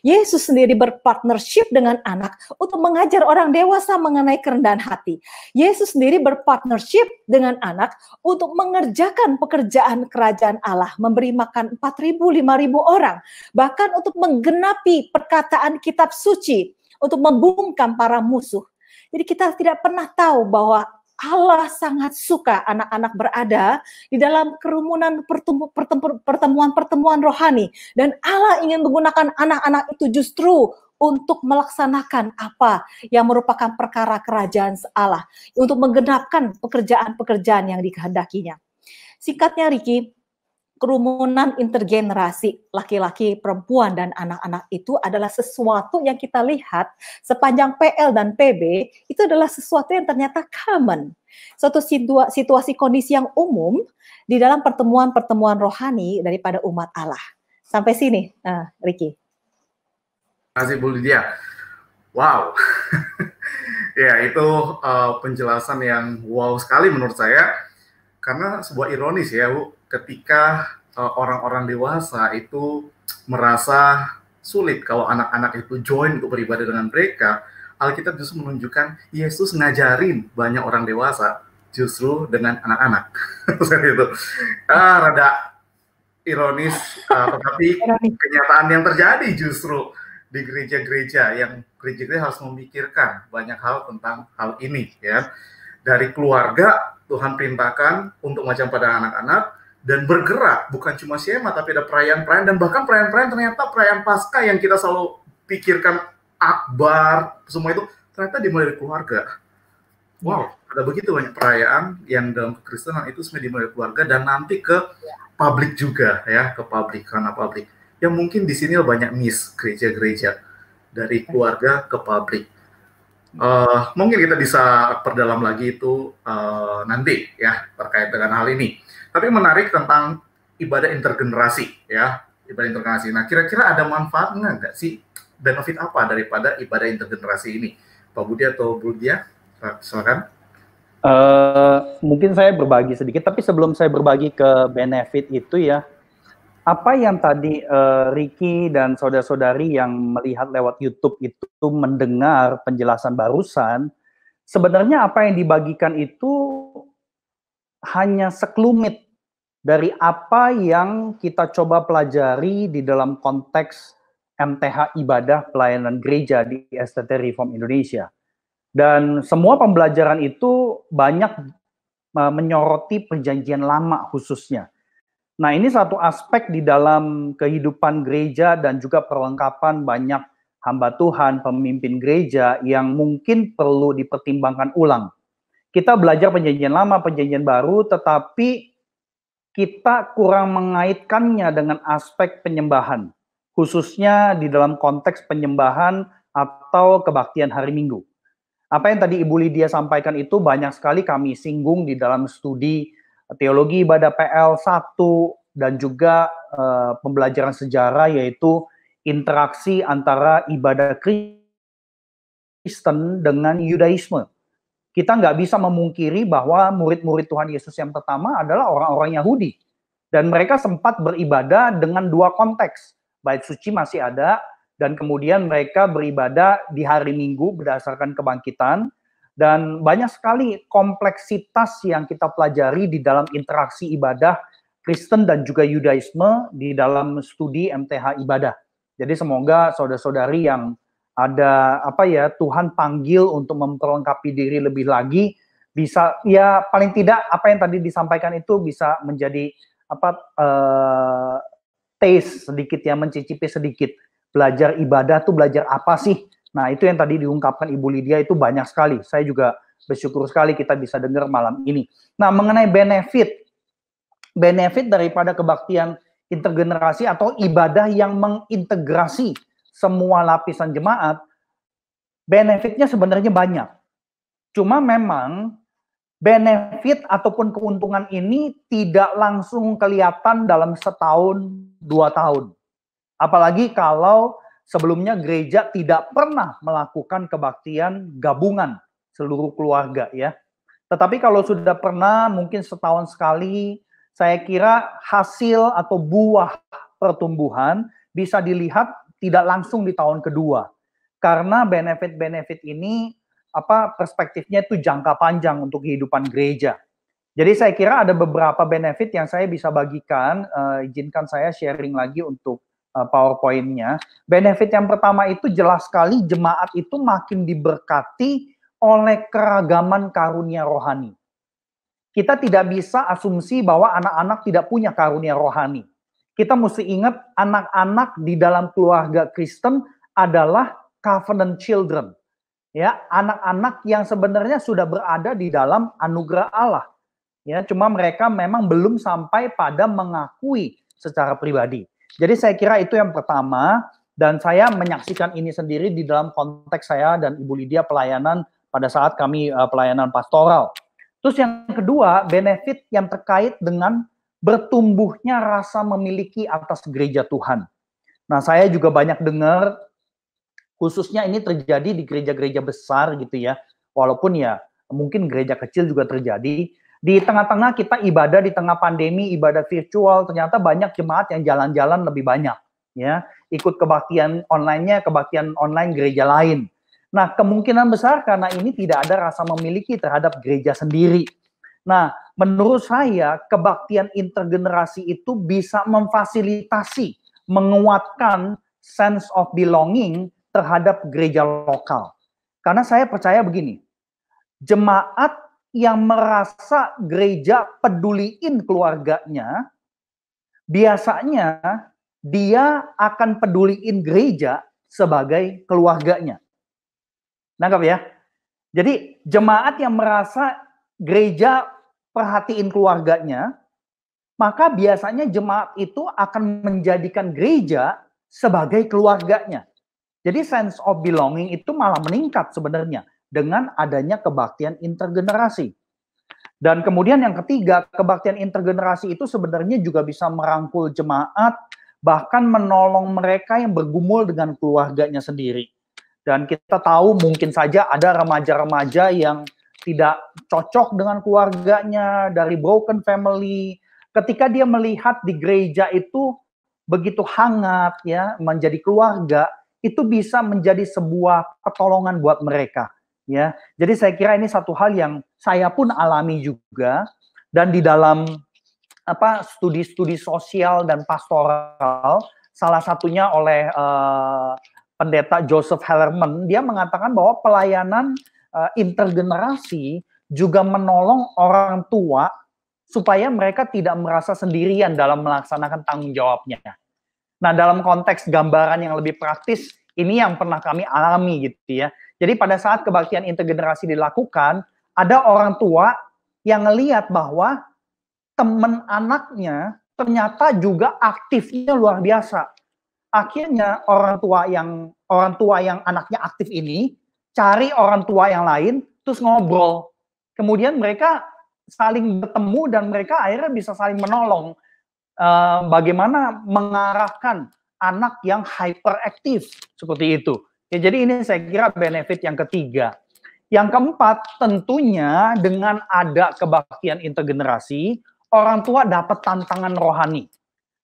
Yesus sendiri berpartnership dengan anak untuk mengajar orang dewasa mengenai kerendahan hati. Yesus sendiri berpartnership dengan anak untuk mengerjakan pekerjaan kerajaan Allah, memberi makan 4.000, 5.000 orang, bahkan untuk menggenapi perkataan kitab suci, untuk membungkam para musuh. Jadi kita tidak pernah tahu bahwa Allah sangat suka anak-anak berada di dalam kerumunan pertemuan-pertemuan rohani. Dan Allah ingin menggunakan anak-anak itu justru untuk melaksanakan apa yang merupakan perkara kerajaan Allah. Untuk menggenapkan pekerjaan-pekerjaan yang dikehendakinya. Singkatnya Ricky, kerumunan intergenerasi laki-laki, perempuan, dan anak-anak itu adalah sesuatu yang kita lihat sepanjang PL dan PB, itu adalah sesuatu yang ternyata common. Suatu situasi kondisi yang umum di dalam pertemuan-pertemuan rohani daripada umat Allah. Sampai sini, Ricky. Terima kasih Bu Lydia. Wow. Ya, itu penjelasan yang wow sekali menurut saya. Karena sebuah ironis ya Bu, ketika orang-orang dewasa itu merasa sulit kalau anak-anak itu join untuk beribadah dengan mereka, Alkitab justru menunjukkan Yesus ngajarin banyak orang dewasa justru dengan anak-anak. Itu rada ironis, tetapi kenyataan yang terjadi justru di gereja-gereja yang gereja-gereja harus memikirkan banyak hal tentang hal ini ya. Dari keluarga Tuhan perintahkan untuk macam pada anak-anak dan bergerak, bukan cuma Shema tapi ada perayaan-perayaan, dan bahkan perayaan-perayaan ternyata perayaan Paskah yang kita selalu pikirkan akbar, semua itu ternyata dimulai dari keluarga. Wow, ada begitu banyak perayaan yang dalam kekristenan itu sebenarnya dimulai dari keluarga dan nanti ke publik juga ya, ke publik, karena publik. Yang mungkin di sini banyak miss gereja-gereja dari keluarga ke publik. Mungkin kita bisa perdalam lagi itu nanti ya terkait dengan hal ini. Tapi menarik tentang ibadah intergenerasi ya, ibadah intergenerasi. Nah, kira-kira ada manfaatnya nggak sih? Benefit apa daripada ibadah intergenerasi ini? Pak Budi atau Bu Lydia, silakan. Mungkin saya berbagi sedikit, tapi sebelum saya berbagi ke benefit itu ya, apa yang tadi Ricky dan saudara-saudari yang melihat lewat YouTube itu mendengar penjelasan barusan, sebenarnya apa yang dibagikan itu hanya sekelumit dari apa yang kita coba pelajari di dalam konteks MTH Ibadah Pelayanan Gereja di STT Reform Indonesia. Dan semua pembelajaran itu banyak menyoroti perjanjian lama khususnya. Nah, ini satu aspek di dalam kehidupan gereja dan juga perlengkapan banyak hamba Tuhan, pemimpin gereja yang mungkin perlu dipertimbangkan ulang. Kita belajar perjanjian lama, perjanjian baru, tetapi kita kurang mengaitkannya dengan aspek penyembahan, khususnya di dalam konteks penyembahan atau kebaktian hari Minggu. Apa yang tadi Ibu Lydia sampaikan itu banyak sekali kami singgung di dalam studi teologi ibadah PL 1 dan juga pembelajaran sejarah, yaitu interaksi antara ibadah Kristen dengan Yudaisme. Kita nggak bisa memungkiri bahwa murid-murid Tuhan Yesus yang pertama adalah orang-orang Yahudi. Dan mereka sempat beribadah dengan dua konteks. Bait suci masih ada, dan kemudian mereka beribadah di hari Minggu berdasarkan kebangkitan. Dan banyak sekali kompleksitas yang kita pelajari di dalam interaksi ibadah Kristen dan juga Yudaisme di dalam studi MTH Ibadah. Jadi semoga saudara-saudari yang ada Tuhan panggil untuk memperlengkapi diri lebih lagi, bisa ya paling tidak apa yang tadi disampaikan itu bisa menjadi taste sedikit ya, mencicipi sedikit. Belajar ibadah tuh belajar apa sih? Nah, itu yang tadi diungkapkan Ibu Lydia itu banyak sekali. Saya juga bersyukur sekali kita bisa dengar malam ini. Nah, mengenai benefit daripada kebaktian intergenerasi atau ibadah yang mengintegrasi semua lapisan jemaat, benefitnya sebenarnya banyak. Cuma memang benefit ataupun keuntungan ini tidak langsung kelihatan dalam setahun, 2 tahun. Apalagi kalau sebelumnya gereja tidak pernah melakukan kebaktian gabungan seluruh keluarga ya. Tetapi kalau sudah pernah mungkin setahun sekali, saya kira hasil atau buah pertumbuhan bisa dilihat tidak langsung di tahun kedua. Karena benefit-benefit ini perspektifnya itu jangka panjang untuk kehidupan gereja. Jadi saya kira ada beberapa benefit yang saya bisa bagikan, izinkan saya sharing lagi untuk PowerPoint-nya. Benefit yang pertama itu jelas sekali jemaat itu makin diberkati oleh keragaman karunia rohani. Kita tidak bisa asumsi bahwa anak-anak tidak punya karunia rohani. Kita mesti ingat anak-anak di dalam keluarga Kristen adalah covenant children. Ya, anak-anak yang sebenarnya sudah berada di dalam anugerah Allah. Ya, cuma mereka memang belum sampai pada mengakui secara pribadi. Jadi saya kira itu yang pertama, dan saya menyaksikan ini sendiri di dalam konteks saya dan Ibu Lydia pelayanan pada saat kami pelayanan pastoral. Terus yang kedua, benefit yang terkait dengan bertumbuhnya rasa memiliki atas gereja Tuhan. Nah, saya juga banyak dengar, khususnya ini terjadi di gereja-gereja besar gitu ya, walaupun ya mungkin gereja kecil juga terjadi. Di tengah-tengah kita ibadah, di tengah pandemi, ibadah virtual, ternyata banyak jemaat yang jalan-jalan lebih banyak. Ya, ikut kebaktian online-nya, kebaktian online gereja lain. Nah, kemungkinan besar karena ini tidak ada rasa memiliki terhadap gereja sendiri. Nah, menurut saya kebaktian intergenerasi itu bisa memfasilitasi, menguatkan sense of belonging terhadap gereja lokal. Karena saya percaya begini, jemaat yang merasa gereja peduliin keluarganya, biasanya dia akan peduliin gereja sebagai keluarganya. Nangkap ya? Jadi jemaat yang merasa gereja perhatiin keluarganya, maka biasanya jemaat itu akan menjadikan gereja sebagai keluarganya. Jadi sense of belonging itu malah meningkat sebenarnya dengan adanya kebaktian intergenerasi. Dan kemudian yang ketiga, kebaktian intergenerasi itu sebenarnya juga bisa merangkul jemaat, bahkan menolong mereka yang bergumul dengan keluarganya sendiri. Dan kita tahu mungkin saja ada remaja-remaja yang tidak cocok dengan keluarganya, dari broken family. Ketika dia melihat di gereja itu begitu hangat, ya, menjadi keluarga, itu bisa menjadi sebuah pertolongan buat mereka. Ya, jadi saya kira ini satu hal yang saya pun alami juga, dan di dalam studi-studi sosial dan pastoral, salah satunya oleh Pendeta Joseph Hellerman, dia mengatakan bahwa pelayanan intergenerasi juga menolong orang tua supaya mereka tidak merasa sendirian dalam melaksanakan tanggung jawabnya. Nah, dalam konteks gambaran yang lebih praktis, ini yang pernah kami alami gitu ya. Jadi pada saat kebaktian intergenerasi dilakukan, ada orang tua yang ngelihat bahwa teman anaknya ternyata juga aktifnya luar biasa. Akhirnya orang tua yang anaknya aktif ini cari orang tua yang lain terus ngobrol. Kemudian mereka saling bertemu dan mereka akhirnya bisa saling menolong bagaimana mengarahkan anak yang hyperaktif seperti itu. Ya, jadi ini saya kira benefit yang ketiga. Yang keempat, tentunya dengan ada kebaktian intergenerasi, orang tua dapat tantangan rohani.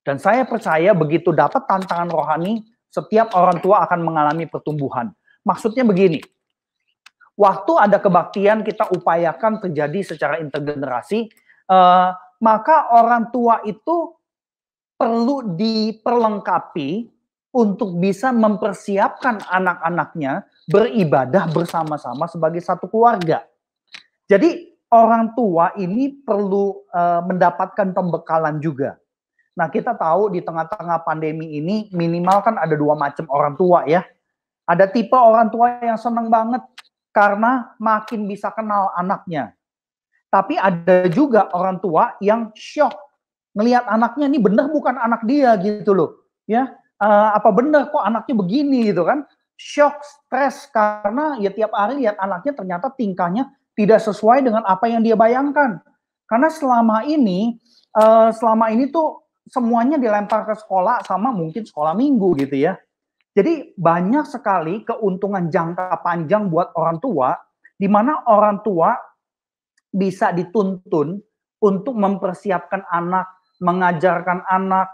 Dan saya percaya begitu dapat tantangan rohani, setiap orang tua akan mengalami pertumbuhan. Maksudnya begini, waktu ada kebaktian kita upayakan terjadi secara intergenerasi, maka orang tua itu perlu diperlengkapi untuk bisa mempersiapkan anak-anaknya beribadah bersama-sama sebagai satu keluarga. Jadi orang tua ini perlu mendapatkan pembekalan juga. Nah, kita tahu di tengah-tengah pandemi ini minimal kan ada dua macam orang tua ya. Ada tipe orang tua yang senang banget karena makin bisa kenal anaknya. Tapi ada juga orang tua yang shock ngelihat anaknya ini benar bukan anak dia gitu loh. Ya, apa benar kok anaknya begini gitu kan. Shock, stres karena ya tiap hari lihat anaknya ternyata tingkahnya tidak sesuai dengan apa yang dia bayangkan. Karena selama ini tuh semuanya dilempar ke sekolah sama mungkin sekolah minggu gitu ya. Jadi banyak sekali keuntungan jangka panjang buat orang tua, di mana orang tua bisa dituntun untuk mempersiapkan anak, mengajarkan anak,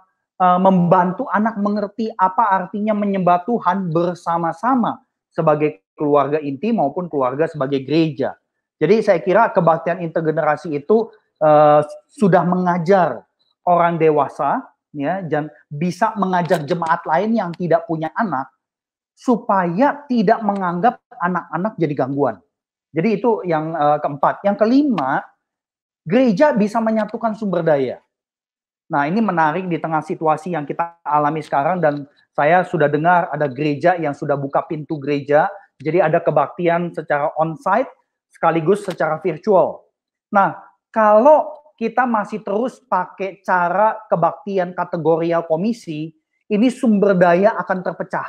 membantu anak mengerti apa artinya menyembah Tuhan bersama-sama sebagai keluarga inti maupun keluarga sebagai gereja. Jadi saya kira kebaktian intergenerasi itu sudah mengajar orang dewasa ya, dan bisa mengajar jemaat lain yang tidak punya anak supaya tidak menganggap anak-anak jadi gangguan. Jadi itu yang keempat. Yang kelima, gereja bisa menyatukan sumber daya. Nah, ini menarik di tengah situasi yang kita alami sekarang, dan saya sudah dengar ada gereja yang sudah buka pintu gereja, jadi ada kebaktian secara on-site sekaligus secara virtual. Nah, kalau kita masih terus pakai cara kebaktian kategorial komisi, ini sumber daya akan terpecah.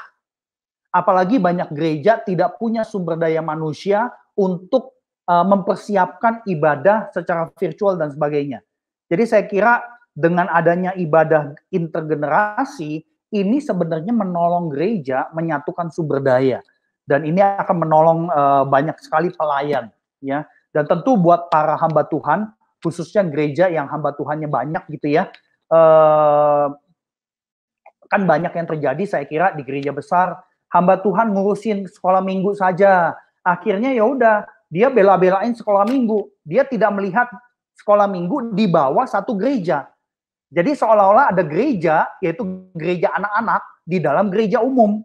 Apalagi banyak gereja tidak punya sumber daya manusia untuk mempersiapkan ibadah secara virtual dan sebagainya. Jadi saya kira dengan adanya ibadah intergenerasi, ini sebenarnya menolong gereja menyatukan sumber daya. Dan ini akan menolong banyak sekali pelayan. Ya. Dan tentu buat para hamba Tuhan, khususnya gereja yang hamba Tuhannya banyak gitu ya, kan banyak yang terjadi saya kira di gereja besar, hamba Tuhan ngurusin sekolah minggu saja. Akhirnya ya udah, dia bela-belain sekolah minggu. Dia tidak melihat sekolah minggu di bawah satu gereja. Jadi seolah-olah ada gereja, yaitu gereja anak-anak, di dalam gereja umum.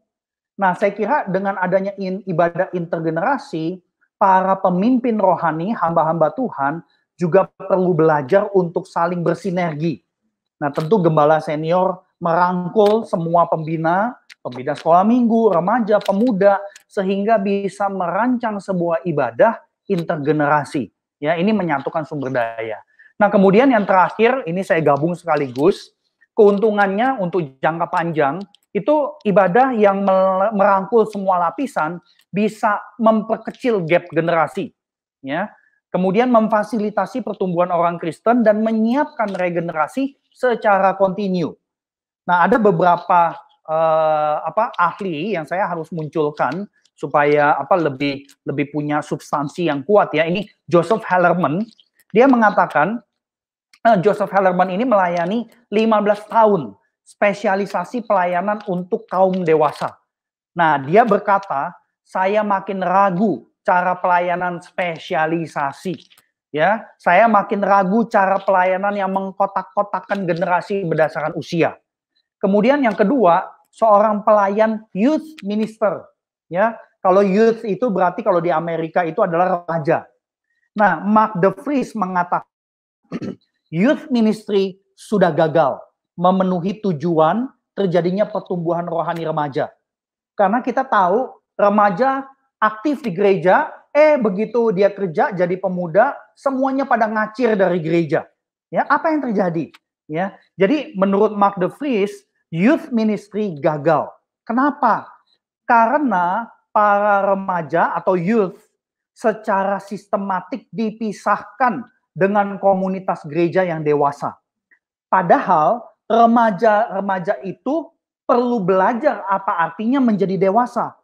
Nah, saya kira dengan adanya ibadah intergenerasi, para pemimpin rohani, hamba-hamba Tuhan, juga perlu belajar untuk saling bersinergi. Nah, tentu gembala senior merangkul semua pembina sekolah minggu, remaja, pemuda, sehingga bisa merancang sebuah ibadah intergenerasi. Ya, ini menyatukan sumber daya. Nah, kemudian yang terakhir, ini saya gabung sekaligus, keuntungannya untuk jangka panjang, itu ibadah yang merangkul semua lapisan bisa memperkecil gap generasi. Ya. Kemudian memfasilitasi pertumbuhan orang Kristen dan menyiapkan regenerasi secara kontinu. Nah, ada beberapa ahli yang saya harus munculkan supaya lebih punya substansi yang kuat ya. Ini Joseph Hellerman, dia mengatakan Joseph Hellerman ini melayani 15 tahun spesialisasi pelayanan untuk kaum dewasa. Nah, dia berkata, saya makin ragu cara pelayanan spesialisasi. Ya, saya makin ragu cara pelayanan yang mengkotak-kotakkan generasi berdasarkan usia. Kemudian yang kedua, seorang pelayan youth minister. Ya, kalau youth itu berarti kalau di Amerika itu adalah remaja. Nah, Mark De Vries mengatakan youth ministry sudah gagal memenuhi tujuan terjadinya pertumbuhan rohani remaja. Karena kita tahu remaja aktif di gereja, begitu dia kerja jadi pemuda, semuanya pada ngacir dari gereja. Ya, apa yang terjadi? Ya, jadi menurut Mark De Vries, youth ministry gagal. Kenapa? Karena para remaja atau youth secara sistematik dipisahkan dengan komunitas gereja yang dewasa. Padahal remaja-remaja itu perlu belajar apa artinya menjadi dewasa.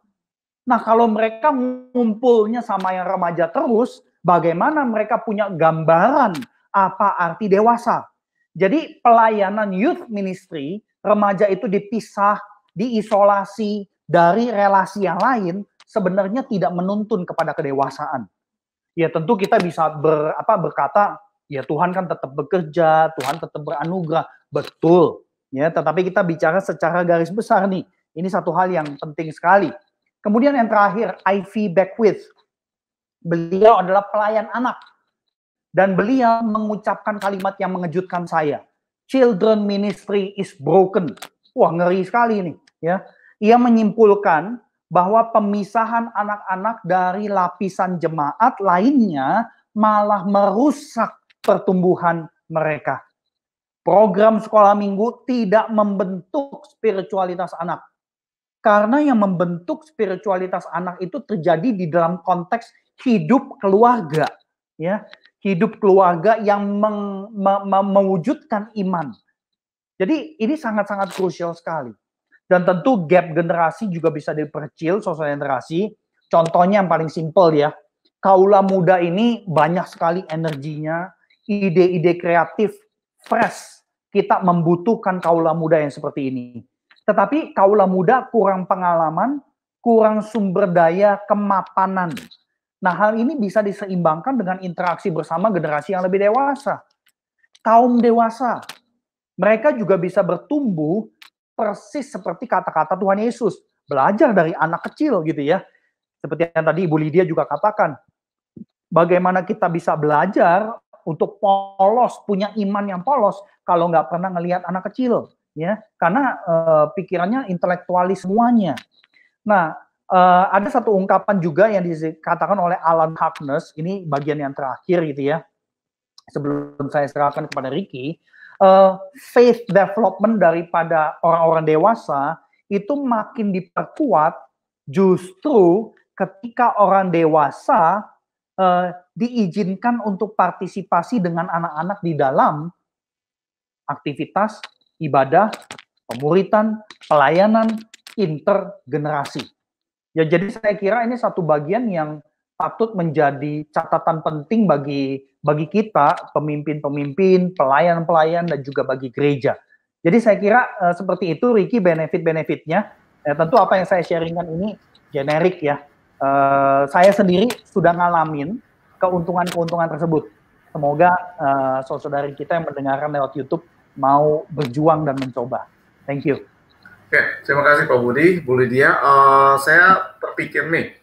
Nah, kalau mereka ngumpulnya sama yang remaja terus, bagaimana mereka punya gambaran apa arti dewasa? Jadi pelayanan youth ministry, remaja itu dipisah, diisolasi dari relasi yang lain, sebenarnya tidak menuntun kepada kedewasaan. Ya tentu kita bisa berkata, ya Tuhan kan tetap bekerja, Tuhan tetap beranugerah, betul. Ya, tetapi kita bicara secara garis besar nih. Ini satu hal yang penting sekali. Kemudian yang terakhir, Ivy Beckwith. Beliau adalah pelayan anak. Dan beliau mengucapkan kalimat yang mengejutkan saya. Children ministry is broken. Wah, ngeri sekali nih. Ya. Ia menyimpulkan bahwa pemisahan anak-anak dari lapisan jemaat lainnya malah merusak pertumbuhan mereka. Program sekolah minggu tidak membentuk spiritualitas anak. Karena yang membentuk spiritualitas anak itu terjadi di dalam konteks hidup keluarga. Ya, hidup keluarga yang mewujudkan iman. Jadi ini sangat-sangat krusial sekali. Dan tentu gap generasi juga bisa diperkecil, sosial generasi. Contohnya yang paling simpel ya, kaula muda ini banyak sekali energinya, ide-ide kreatif, fresh. Kita membutuhkan kaula muda yang seperti ini. Tetapi kaula muda kurang pengalaman, kurang sumber daya kemapanan. Nah, hal ini bisa diseimbangkan dengan interaksi bersama generasi yang lebih dewasa. Kaum dewasa, mereka juga bisa bertumbuh persis seperti kata-kata Tuhan Yesus. Belajar dari anak kecil gitu ya. Seperti yang tadi Ibu Lydia juga katakan. bagaimana kita bisa belajar untuk polos, punya iman yang polos kalau nggak pernah ngelihat anak kecil, ya, karena pikirannya intelektualis semuanya. Nah, ada satu ungkapan juga yang dikatakan oleh Alan Harkness, ini bagian yang terakhir gitu ya, sebelum saya serahkan kepada Ricky. Faith development daripada orang-orang dewasa itu makin diperkuat justru ketika orang dewasa diizinkan untuk partisipasi dengan anak-anak di dalam aktivitas ibadah, pemuritan, pelayanan intergenerasi. Ya, jadi saya kira ini satu bagian yang patut menjadi catatan penting bagi kita, pemimpin-pemimpin, pelayan-pelayan, dan juga bagi gereja. Jadi saya kira seperti itu, Ricky, benefit-benefitnya. Tentu apa yang saya sharingkan ini generik ya. Saya sendiri sudah ngalamin keuntungan-keuntungan tersebut. Semoga saudara kita yang mendengarkan lewat YouTube mau berjuang dan mencoba. Thank you. Oke, terima kasih Pak Budi, Bu Lydia. Saya terpikir nih,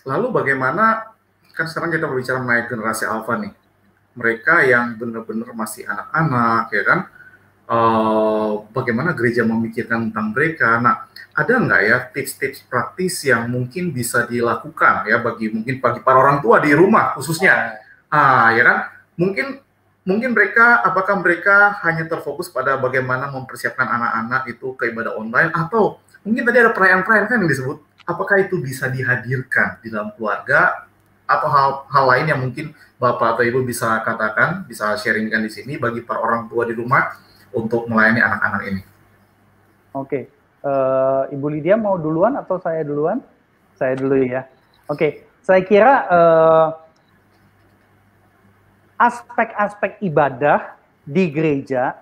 lalu bagaimana, kan sekarang kita berbicara mengenai generasi alfa nih, mereka yang benar-benar masih anak-anak, ya kan, bagaimana gereja memikirkan tentang mereka. Nah, ada nggak ya tips-tips praktis yang mungkin bisa dilakukan ya bagi para orang tua di rumah khususnya, ya kan, mungkin mereka, apakah mereka hanya terfokus pada bagaimana mempersiapkan anak-anak itu ke ibadah online, atau mungkin tadi ada perayaan-perayaan kan yang disebut, apakah itu bisa dihadirkan di dalam keluarga, atau hal lain yang mungkin Bapak atau Ibu bisa katakan, bisa sharingkan di sini bagi para orang tua di rumah untuk melayani anak-anak ini. Oke, Ibu Lydia mau duluan atau saya duluan? Saya dulu ya. Oke, saya kira aspek-aspek ibadah di gereja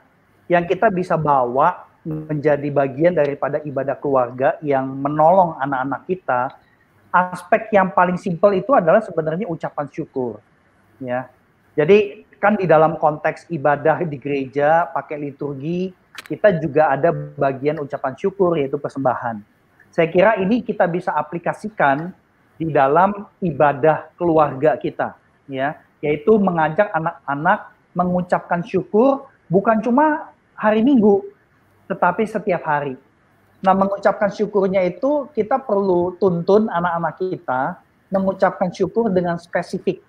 yang kita bisa bawa menjadi bagian daripada ibadah keluarga yang menolong anak-anak kita, aspek yang paling simpel itu adalah sebenarnya ucapan syukur, ya. Jadi kan di dalam konteks ibadah di gereja pakai liturgi, kita juga ada bagian ucapan syukur, yaitu persembahan. Saya kira ini kita bisa aplikasikan di dalam ibadah keluarga kita, ya, yaitu mengajak anak-anak mengucapkan syukur bukan cuma hari Minggu, tetapi setiap hari. Nah, mengucapkan syukurnya itu kita perlu tuntun anak-anak kita mengucapkan syukur dengan spesifik.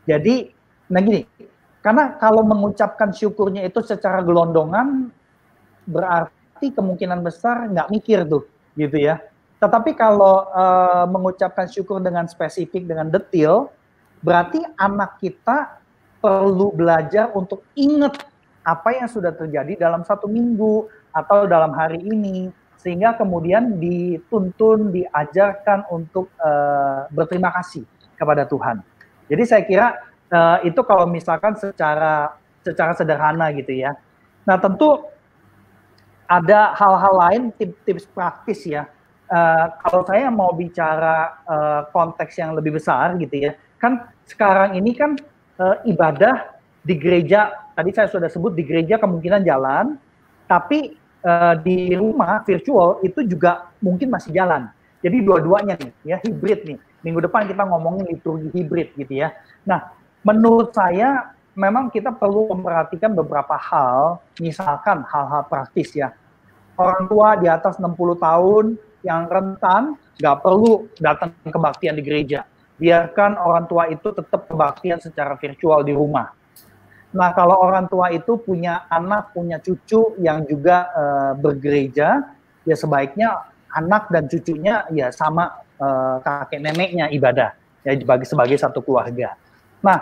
Jadi, nah gini, karena kalau mengucapkan syukurnya itu secara gelondongan, berarti kemungkinan besar nggak mikir tuh, gitu ya. Tetapi kalau mengucapkan syukur dengan spesifik, dengan detail, berarti anak kita perlu belajar untuk ingat apa yang sudah terjadi dalam satu minggu atau dalam hari ini, sehingga kemudian dituntun, diajarkan untuk berterima kasih kepada Tuhan. Jadi saya kira itu kalau misalkan secara sederhana gitu ya. Nah, tentu ada hal-hal lain, tips praktis ya. Kalau saya mau bicara konteks yang lebih besar gitu ya, kan sekarang ini kan ibadah di gereja, tadi saya sudah sebut di gereja kemungkinan jalan, tapi di rumah virtual itu juga mungkin masih jalan. Jadi dua-duanya nih, ya, hibrid nih. Minggu depan kita ngomongin liturgi hibrid gitu ya. Nah, menurut saya memang kita perlu memperhatikan beberapa hal, misalkan hal-hal praktis ya. Orang tua di atas 60 tahun yang rentan nggak perlu datang ke kebaktian di gereja. Biarkan orang tua itu tetap kebaktian secara virtual di rumah. Nah, kalau orang tua itu punya anak, punya cucu yang juga bergereja, ya sebaiknya anak dan cucunya ya sama kakek neneknya ibadah, ya sebagai satu keluarga. Nah,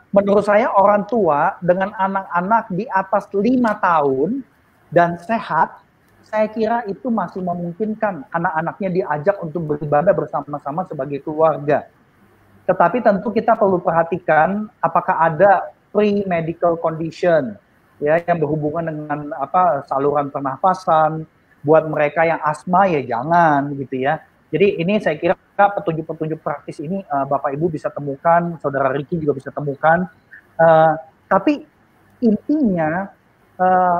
menurut saya orang tua dengan anak-anak di atas 5 tahun dan sehat, saya kira itu masih memungkinkan anak-anaknya diajak untuk beribadah bersama-sama sebagai keluarga. Tetapi tentu kita perlu perhatikan apakah ada pre-medical condition ya yang berhubungan dengan saluran pernafasan. Buat mereka yang asma ya jangan gitu ya. Jadi ini saya kira petunjuk-petunjuk praktis ini Bapak Ibu bisa temukan, Saudara Ricky juga bisa temukan. Tapi intinya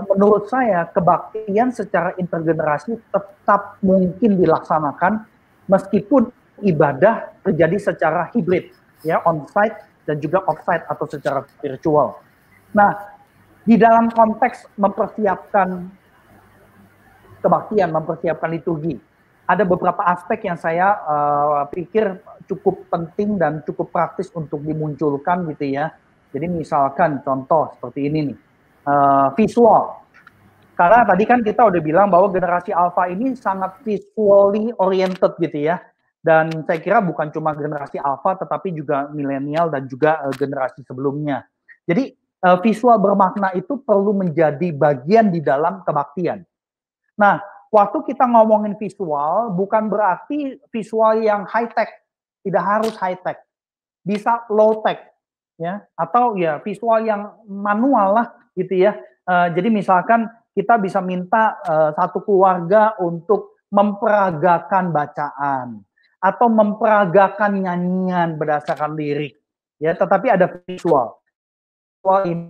menurut saya kebaktian secara intergenerasi tetap mungkin dilaksanakan meskipun ibadah terjadi secara hibrid, ya, on-site dan juga off-site atau secara virtual. Nah, di dalam konteks mempersiapkan kebaktian, mempersiapkan liturgi, ada beberapa aspek yang saya pikir cukup penting dan cukup praktis untuk dimunculkan gitu ya. Jadi misalkan contoh seperti ini nih, visual. Karena tadi kan kita udah bilang bahwa generasi alpha ini sangat visually oriented gitu ya. Dan saya kira bukan cuma generasi alpha tetapi juga milenial dan juga generasi sebelumnya. Jadi visual bermakna itu perlu menjadi bagian di dalam kebaktian. Nah, waktu kita ngomongin visual bukan berarti visual yang high tech, tidak harus high tech. Bisa low tech ya, atau ya visual yang manual lah gitu ya. Jadi misalkan kita bisa minta satu keluarga untuk memperagakan bacaan atau memperagakan nyanyian berdasarkan lirik, ya. Tetapi ada visual. Visual ini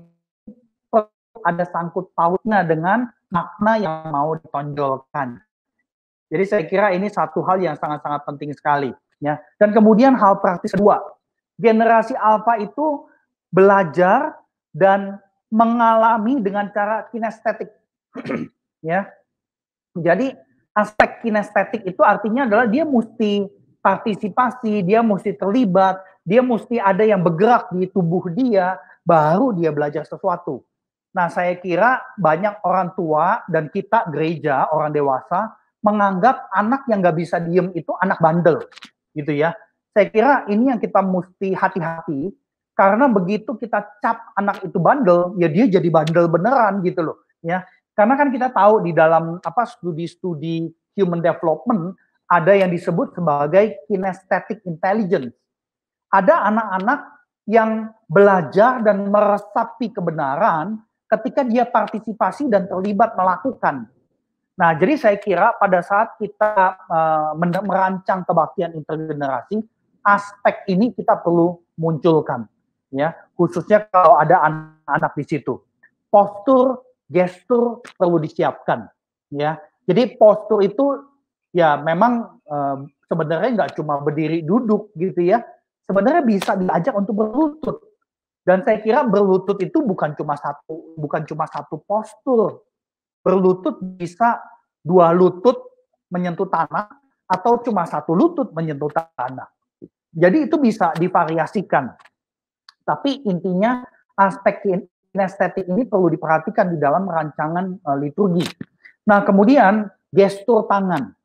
ada sangkut pautnya dengan makna yang mau ditonjolkan. Jadi saya kira ini satu hal yang sangat-sangat penting sekali, ya. Dan kemudian hal praktis kedua, generasi alpha itu belajar dan mengalami dengan cara kinestetik. Ya, jadi aspek kinestetik itu artinya adalah dia mesti partisipasi, dia mesti terlibat, dia mesti ada yang bergerak di tubuh dia, baru dia belajar sesuatu. Nah, saya kira banyak orang tua dan kita gereja, orang dewasa, menganggap anak yang nggak bisa diem itu anak bandel, gitu ya. Saya kira ini yang kita mesti hati-hati, karena begitu kita cap anak itu bandel, ya dia jadi bandel beneran gitu loh, ya. Karena kan kita tahu di dalam studi-studi human development ada yang disebut sebagai kinesthetic intelligence. Ada anak-anak yang belajar dan meresapi kebenaran ketika dia partisipasi dan terlibat melakukan. Nah, jadi saya kira pada saat kita merancang kebaktian intergenerasi, aspek ini kita perlu munculkan, ya, khususnya kalau ada anak-anak di situ. Postur, gestur perlu disiapkan, ya. Jadi postur itu ya memang sebenarnya nggak cuma berdiri duduk gitu ya. Sebenarnya bisa diajak untuk berlutut. Dan saya kira berlutut itu bukan cuma satu postur. Berlutut bisa 2 lutut menyentuh tanah atau cuma 1 lutut menyentuh tanah. Jadi itu bisa divariasikan. Tapi intinya aspek kinestetik ini perlu diperhatikan di dalam rancangan liturgi. Nah, kemudian gestur tangan.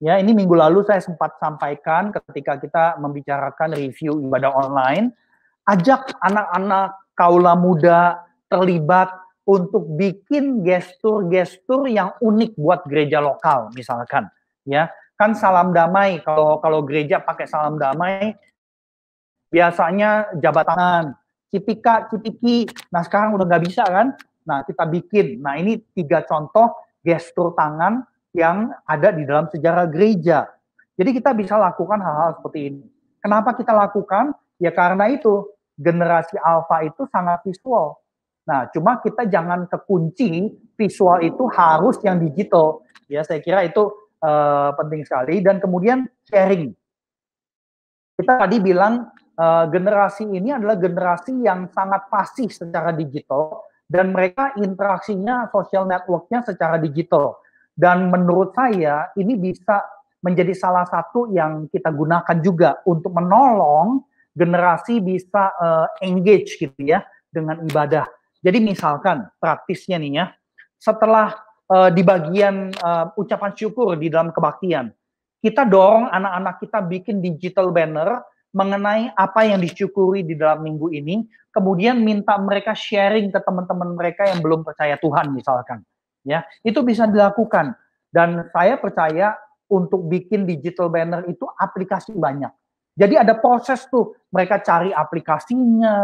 Ya, ini minggu lalu saya sempat sampaikan ketika kita membicarakan review ibadah online. Ajak anak-anak kaula muda terlibat untuk bikin gestur-gestur yang unik buat gereja lokal, misalkan. Ya, kan salam damai. Kalau gereja pakai salam damai, biasanya jabat tangan, cipika, cipiki. Nah, sekarang udah nggak bisa kan? Nah, kita bikin. Nah, ini 3 contoh gestur tangan yang ada di dalam sejarah gereja. Jadi kita bisa lakukan hal-hal seperti ini. Kenapa kita lakukan? Ya karena itu, generasi alpha itu sangat visual. Nah, cuma kita jangan kekunci visual itu harus yang digital. Ya, saya kira itu penting sekali. Dan kemudian sharing. Kita tadi bilang generasi ini adalah generasi yang sangat pasif secara digital dan mereka interaksinya social network-nya secara digital. Dan menurut saya ini bisa menjadi salah satu yang kita gunakan juga untuk menolong generasi bisa engage gitu ya dengan ibadah. Jadi misalkan praktisnya nih ya, setelah di bagian ucapan syukur di dalam kebaktian, kita dorong anak-anak kita bikin digital banner mengenai apa yang disyukuri di dalam minggu ini, kemudian minta mereka sharing ke teman-teman mereka yang belum percaya Tuhan misalkan. Ya, itu bisa dilakukan. Dan saya percaya untuk bikin digital banner itu aplikasi banyak. Jadi ada proses tuh, mereka cari aplikasinya,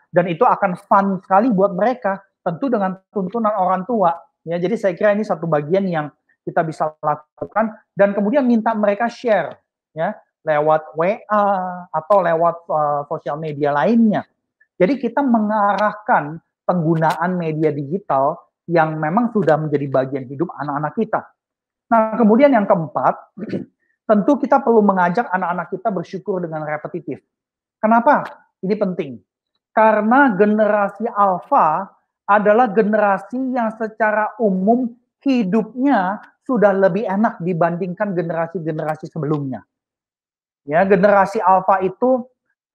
dan itu akan fun sekali buat mereka, tentu dengan tuntunan orang tua. Ya, jadi saya kira ini satu bagian yang kita bisa lakukan, dan kemudian minta mereka share, ya, lewat WA atau lewat sosial media lainnya. Jadi kita mengarahkan penggunaan media digital yang memang sudah menjadi bagian hidup anak-anak kita. Nah, kemudian yang keempat, tentu kita perlu mengajak anak-anak kita bersyukur dengan repetitif. Kenapa? Ini penting. Karena generasi alfa adalah generasi yang secara umum hidupnya sudah lebih enak dibandingkan generasi-generasi sebelumnya. Ya, generasi alfa itu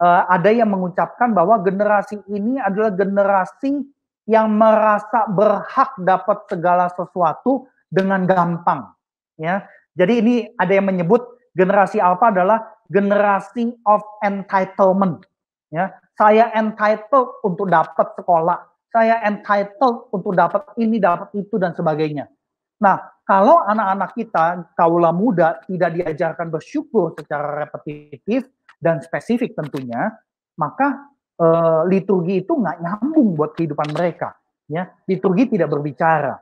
ada yang mengucapkan bahwa generasi ini adalah generasi yang merasa berhak dapat segala sesuatu dengan gampang. Ya, jadi ini ada yang menyebut generasi alfa adalah generasi of entitlement. Ya, saya entitled untuk dapat sekolah, saya entitled untuk dapat ini, dapat itu dan sebagainya. Nah, kalau anak-anak kita kaula muda tidak diajarkan bersyukur secara repetitif dan spesifik tentunya, maka liturgi itu nggak nyambung buat kehidupan mereka. Ya, liturgi tidak berbicara.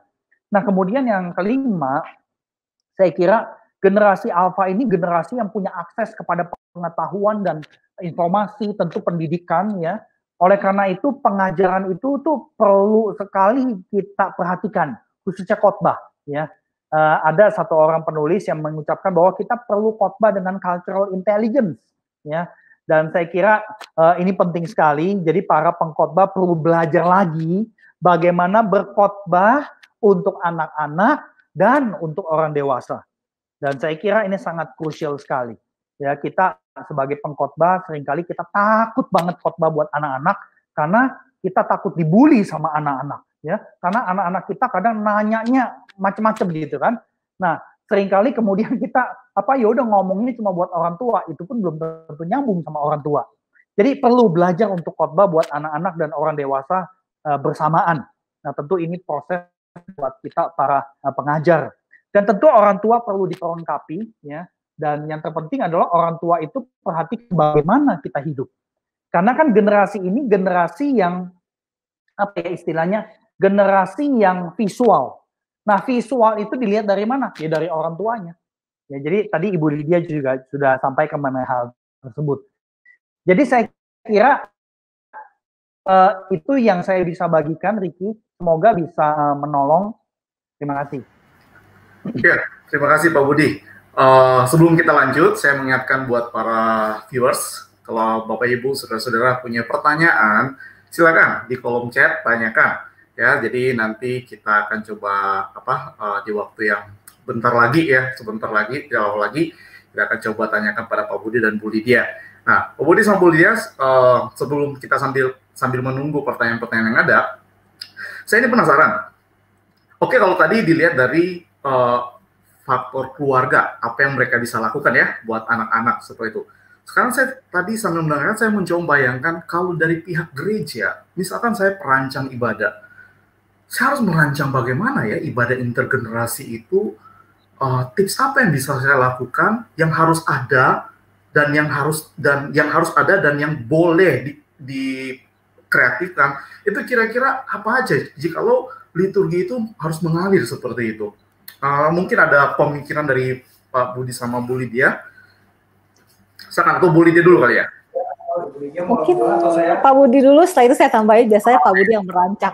Nah, kemudian yang kelima, saya kira generasi alfa ini generasi yang punya akses kepada pengetahuan dan informasi, tentu pendidikan ya. Oleh karena itu pengajaran itu tuh perlu sekali kita perhatikan, khususnya khotbah ya. Ada satu orang penulis yang mengucapkan bahwa kita perlu khotbah dengan cultural intelligence ya. Dan saya kira ini penting sekali. Jadi para pengkhotbah perlu belajar lagi bagaimana berkhotbah untuk anak-anak dan untuk orang dewasa. Dan saya kira ini sangat krusial sekali. Ya, kita sebagai pengkhotbah seringkali kita takut banget khotbah buat anak-anak karena kita takut dibully sama anak-anak ya. Karena anak-anak kita kadang nanyanya macam-macam gitu kan. Nah, seringkali kemudian kita ya udah ngomongnya cuma buat orang tua, itu pun belum tentu nyambung sama orang tua. Jadi perlu belajar untuk khotbah buat anak-anak dan orang dewasa bersamaan. Nah, tentu ini proses buat kita para pengajar. Dan tentu orang tua perlu diperlengkapi ya. Dan yang terpenting adalah orang tua itu perhatikan bagaimana kita hidup. Karena kan generasi ini generasi yang istilahnya generasi yang visual. Nah, visual itu dilihat dari mana? Ya dari orang tuanya. Ya, jadi tadi Ibu Lydia juga sudah sampaikan mengenai hal tersebut. Jadi saya kira itu yang saya bisa bagikan, Ricky. Semoga bisa menolong. Terima kasih. Ya, terima kasih Pak Budi. Sebelum kita lanjut, saya mengingatkan buat para viewers, kalau Bapak Ibu, saudara-saudara punya pertanyaan, silakan di kolom chat tanyakan. Ya, jadi nanti kita akan coba di waktu yang sebentar lagi, tidak lama lagi, kita akan coba tanyakan pada Pak Budi dan Bu Lydia. Nah, Pak Budi sama Bu Lydia, sebelum kita sambil menunggu pertanyaan-pertanyaan yang ada, saya ini penasaran. Oke, kalau tadi dilihat dari faktor keluarga, apa yang mereka bisa lakukan ya buat anak-anak seperti itu. Sekarang saya tadi sambil mendengarkan, saya mencoba bayangkan kalau dari pihak gereja, misalkan saya perancang ibadah, saya harus merancang bagaimana ya ibadah intergenerasi itu, tips apa yang bisa saya lakukan, yang harus ada dan yang ada dan yang boleh dikreatifkan. Itu kira-kira apa aja jikalau liturgi itu harus mengalir seperti itu. Mungkin ada pemikiran dari Pak Budi sama Bu Lydia. Atau Bu Lydia dulu kali ya. Mungkin Pak Budi dulu, setelah itu saya tambahin jasanya Pak Budi yang merancang.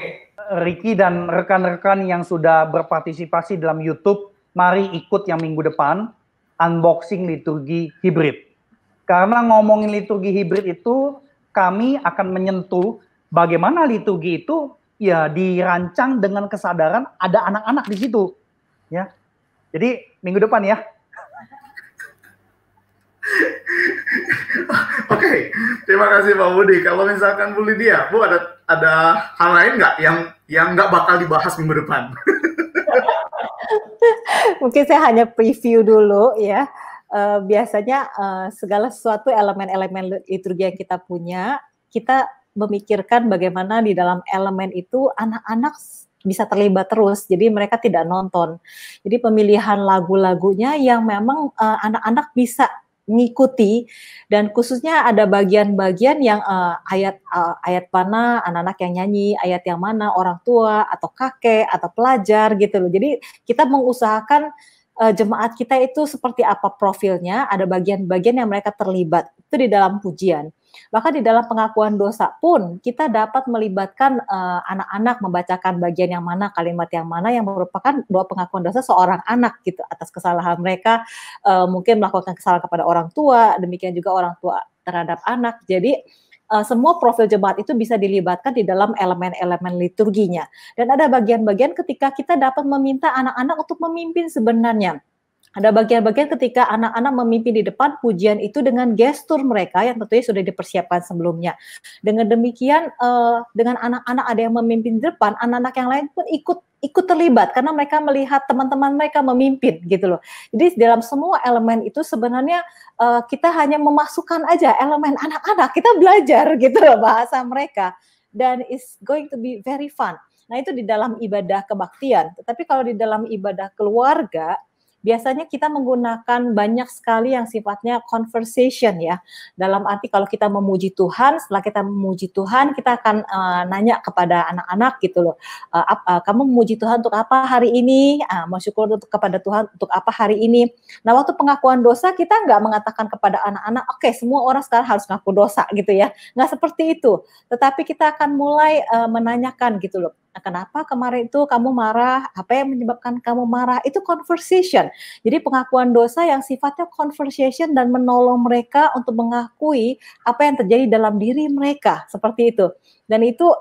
Ricky dan rekan-rekan yang sudah berpartisipasi dalam YouTube, mari ikut yang minggu depan, unboxing liturgi hibrid. Karena ngomongin liturgi hibrid itu, kami akan menyentuh bagaimana liturgi itu ya dirancang dengan kesadaran ada anak-anak di situ. Ya, jadi minggu depan ya. Oke, terima kasih Pak Budi. Kalau misalkan Bu Lydia, Bu ada hal lain nggak yang nggak bakal dibahas minggu depan? Mungkin saya hanya preview dulu ya. Biasanya segala sesuatu elemen-elemen liturgi yang kita punya, kita memikirkan bagaimana di dalam elemen itu anak-anak bisa terlibat terus, jadi mereka tidak nonton. Jadi pemilihan lagu-lagunya yang memang anak-anak bisa ngikuti, dan khususnya ada bagian-bagian yang ayat mana anak-anak yang nyanyi, ayat yang mana orang tua atau kakek atau pelajar gitu loh. Jadi kita mengusahakan jemaat kita itu seperti apa profilnya, ada bagian-bagian yang mereka terlibat, itu di dalam pujian. Bahkan di dalam pengakuan dosa pun kita dapat melibatkan anak-anak membacakan bagian yang mana, kalimat yang mana yang merupakan doa pengakuan dosa seorang anak gitu atas kesalahan mereka, mungkin melakukan kesalahan kepada orang tua, demikian juga orang tua terhadap anak. Jadi semua profil jemaat itu bisa dilibatkan di dalam elemen-elemen liturginya. Dan ada bagian-bagian ketika kita dapat meminta anak-anak untuk memimpin sebenarnya. Ada bagian-bagian ketika anak-anak memimpin di depan pujian itu dengan gestur mereka yang tentunya sudah dipersiapkan sebelumnya. Dengan demikian, dengan anak-anak ada yang memimpin di depan, anak-anak yang lain pun ikut terlibat karena mereka melihat teman-teman mereka memimpin gitu loh. Jadi dalam semua elemen itu sebenarnya kita hanya memasukkan aja elemen anak-anak, kita belajar gitu loh bahasa mereka, dan it's going to be very fun. Nah itu di dalam ibadah kebaktian. Tetapi kalau di dalam ibadah keluarga, biasanya kita menggunakan banyak sekali yang sifatnya conversation ya. Dalam arti kalau kita memuji Tuhan, setelah kita memuji Tuhan, kita akan nanya kepada anak-anak gitu loh. Kamu memuji Tuhan untuk apa hari ini? Bersyukur kepada Tuhan untuk apa hari ini? Nah, waktu pengakuan dosa kita nggak mengatakan kepada anak-anak, oke, semua orang sekarang harus ngaku dosa gitu ya. Nggak seperti itu. Tetapi kita akan mulai menanyakan gitu loh. Kenapa kemarin itu kamu marah? Apa yang menyebabkan kamu marah? Itu conversation. Jadi pengakuan dosa yang sifatnya conversation dan menolong mereka untuk mengakui apa yang terjadi dalam diri mereka. Seperti itu. Dan itu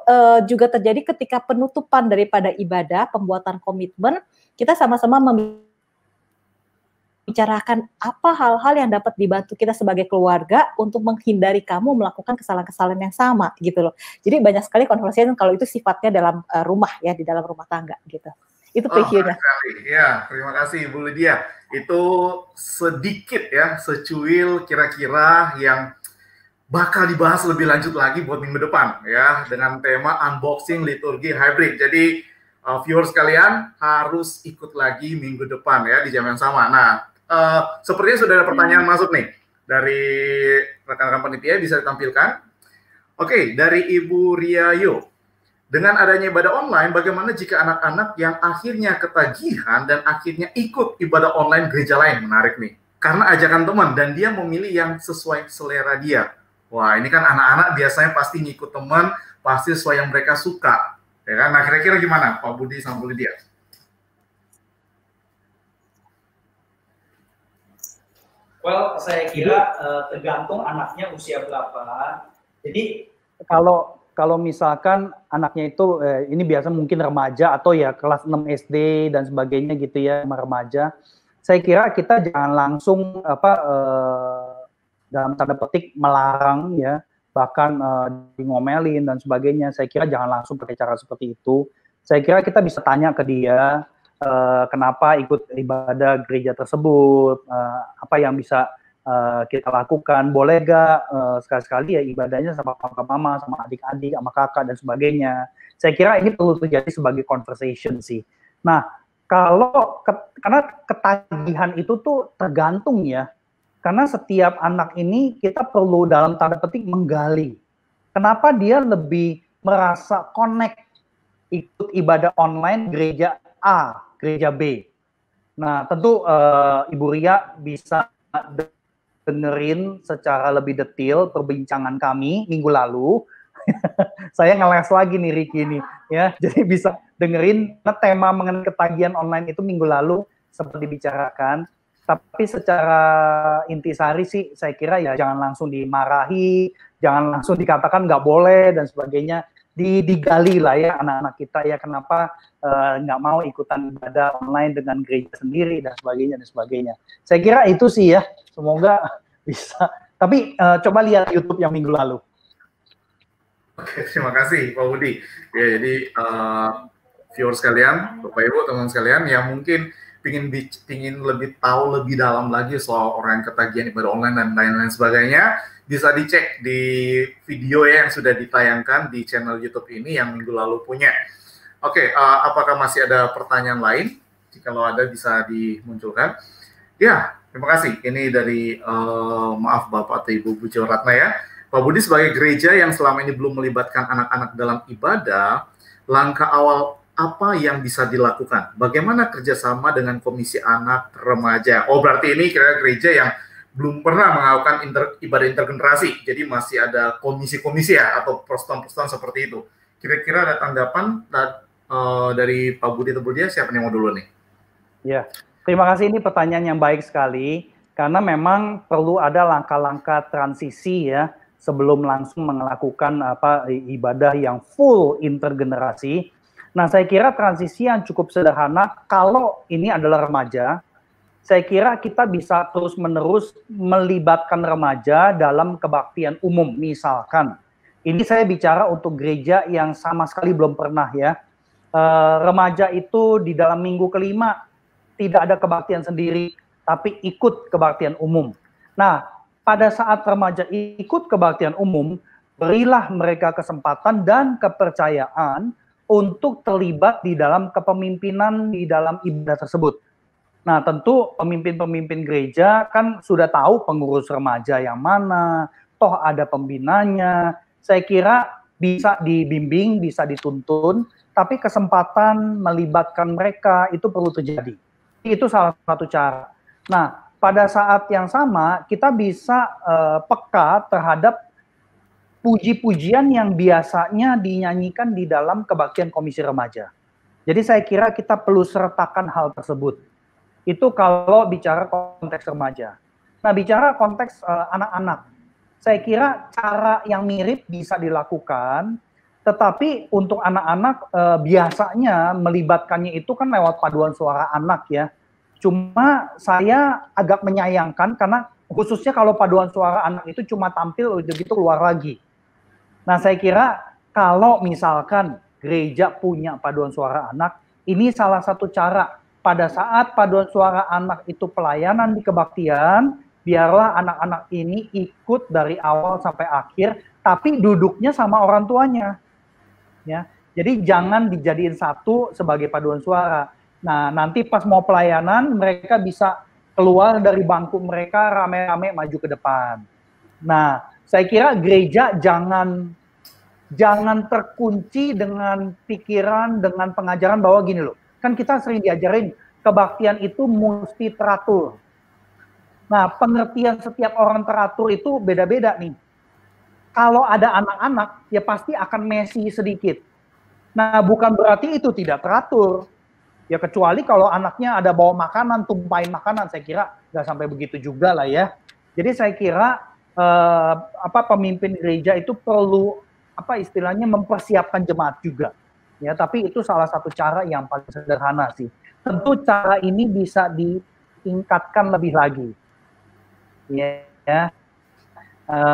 juga terjadi ketika penutupan daripada ibadah, pembuatan komitmen. Kita sama-sama bicarakan apa hal-hal yang dapat dibantu kita sebagai keluarga untuk menghindari kamu melakukan kesalahan-kesalahan yang sama gitu loh. Jadi banyak sekali conversation kalau itu sifatnya dalam rumah ya, di dalam rumah tangga gitu. Itu previewnya. Ya, terima kasih Bu Lydia. Itu sedikit ya, secuil kira-kira yang bakal dibahas lebih lanjut lagi buat minggu depan ya, dengan tema unboxing liturgi hybrid. Jadi viewers kalian harus ikut lagi minggu depan ya di jam yang sama. Nah, sepertinya sudah ada pertanyaan masuk nih dari rekan-rekan panitia, bisa ditampilkan. Oke, dari Ibu Riayo. Dengan adanya ibadah online, bagaimana jika anak-anak yang akhirnya ketagihan dan akhirnya ikut ibadah online gereja lain? Menarik nih. Karena ajakan teman dan dia memilih yang sesuai selera dia. Wah, ini kan anak-anak biasanya pasti ngikut teman, pasti sesuai yang mereka suka. Ya kan? Nah, kira-kira gimana Pak Budi sama Bu Lydia? Well, saya kira tergantung anaknya usia berapa. Jadi kalau misalkan anaknya itu ini biasa mungkin remaja atau ya kelas 6 SD dan sebagainya gitu ya, remaja. Saya kira kita jangan langsung dalam tanda petik melarang ya, bahkan ngomelin dan sebagainya. Saya kira jangan langsung pakai cara seperti itu. Saya kira kita bisa tanya ke dia kenapa ikut ibadah gereja tersebut, apa yang bisa kita lakukan, boleh gak sekali-sekali ya ibadahnya sama papa mama, sama adik-adik, sama kakak dan sebagainya. Saya kira ini perlu terjadi sebagai conversation sih. Nah, karena ketagihan itu tuh tergantung ya, karena setiap anak ini kita perlu dalam tanda petik menggali. Kenapa dia lebih merasa connect ikut ibadah online gereja A, gereja B. Nah, tentu Ibu Ria bisa dengerin secara lebih detail perbincangan kami minggu lalu. Saya ngeles lagi nih Ricky nih ya. Jadi bisa dengerin tema mengenai ketagihan online itu minggu lalu sempat dibicarakan. Tapi secara intisari sih saya kira ya jangan langsung dimarahi, jangan langsung dikatakan nggak boleh dan sebagainya. Digali lah ya anak-anak kita ya, kenapa nggak mau ikutan ibadah online dengan gereja sendiri dan sebagainya. Saya kira itu sih ya, semoga bisa. Tapi coba lihat YouTube yang minggu lalu. Oke, terima kasih Pak Budi. Ya, jadi viewers sekalian, Bapak Ibu, teman sekalian yang mungkin pingin lebih tahu lebih dalam lagi soal orang yang ketagihan ibadah online dan lain-lain sebagainya, bisa dicek di video ya yang sudah ditayangkan di channel YouTube ini yang minggu lalu punya. Oke, apakah masih ada pertanyaan lain? Jikalau ada bisa dimunculkan. Ya, terima kasih. Ini dari maaf Bapak atau Ibu Bujo Ratna ya. Pak Budi, sebagai gereja yang selama ini belum melibatkan anak-anak dalam ibadah, langkah awal apa yang bisa dilakukan? Bagaimana kerjasama dengan Komisi Anak Remaja? Oh, berarti ini kira-kira gereja yang belum pernah melakukan ibadah intergenerasi, jadi masih ada komisi-komisi ya, atau persatuan-persatuan seperti itu. Kira-kira ada tanggapan dari Pak Budi atau Budia, siapa yang mau dulu nih? Ya, terima kasih, ini pertanyaan yang baik sekali, karena memang perlu ada langkah-langkah transisi ya, sebelum langsung melakukan ibadah yang full intergenerasi. Nah, saya kira transisi yang cukup sederhana, kalau ini adalah remaja, saya kira kita bisa terus-menerus melibatkan remaja dalam kebaktian umum. Misalkan, ini saya bicara untuk gereja yang sama sekali belum pernah ya. Remaja itu di dalam minggu kelima tidak ada kebaktian sendiri, tapi ikut kebaktian umum. Nah, pada saat remaja ikut kebaktian umum, berilah mereka kesempatan dan kepercayaan untuk terlibat di dalam kepemimpinan di dalam ibadah tersebut. Nah, tentu pemimpin-pemimpin gereja kan sudah tahu pengurus remaja yang mana, toh ada pembinanya. Saya kira bisa dibimbing, bisa dituntun, tapi kesempatan melibatkan mereka itu perlu terjadi. Itu salah satu cara. Nah, pada saat yang sama kita bisa peka terhadap puji-pujian yang biasanya dinyanyikan di dalam kebaktian komisi remaja. Jadi saya kira kita perlu sertakan hal tersebut. Itu kalau bicara konteks remaja. Nah, bicara konteks anak-anak, saya kira cara yang mirip bisa dilakukan, tetapi untuk anak-anak biasanya melibatkannya itu kan lewat paduan suara anak ya. Cuma saya agak menyayangkan karena khususnya kalau paduan suara anak itu cuma tampil begitu keluar lagi. Nah, saya kira kalau misalkan gereja punya paduan suara anak, ini salah satu cara. Pada saat paduan suara anak itu pelayanan di kebaktian, biarlah anak-anak ini ikut dari awal sampai akhir, tapi duduknya sama orang tuanya. Ya, jadi jangan dijadiin satu sebagai paduan suara. Nah, nanti pas mau pelayanan, mereka bisa keluar dari bangku mereka rame-rame maju ke depan. Nah, saya kira gereja jangan terkunci dengan pikiran, dengan pengajaran bahwa gini loh, kan kita sering diajarin kebaktian itu mesti teratur. Nah, pengertian setiap orang teratur itu beda-beda nih. Kalau ada anak-anak, ya pasti akan messy sedikit. Nah, bukan berarti itu tidak teratur. Ya kecuali kalau anaknya ada bawa makanan, tumpahin makanan, saya kira nggak sampai begitu juga lah ya. Jadi saya kira pemimpin gereja itu perlu istilahnya mempersiapkan jemaat juga. Ya, tapi itu salah satu cara yang paling sederhana sih. Tentu cara ini bisa ditingkatkan lebih lagi. Ya.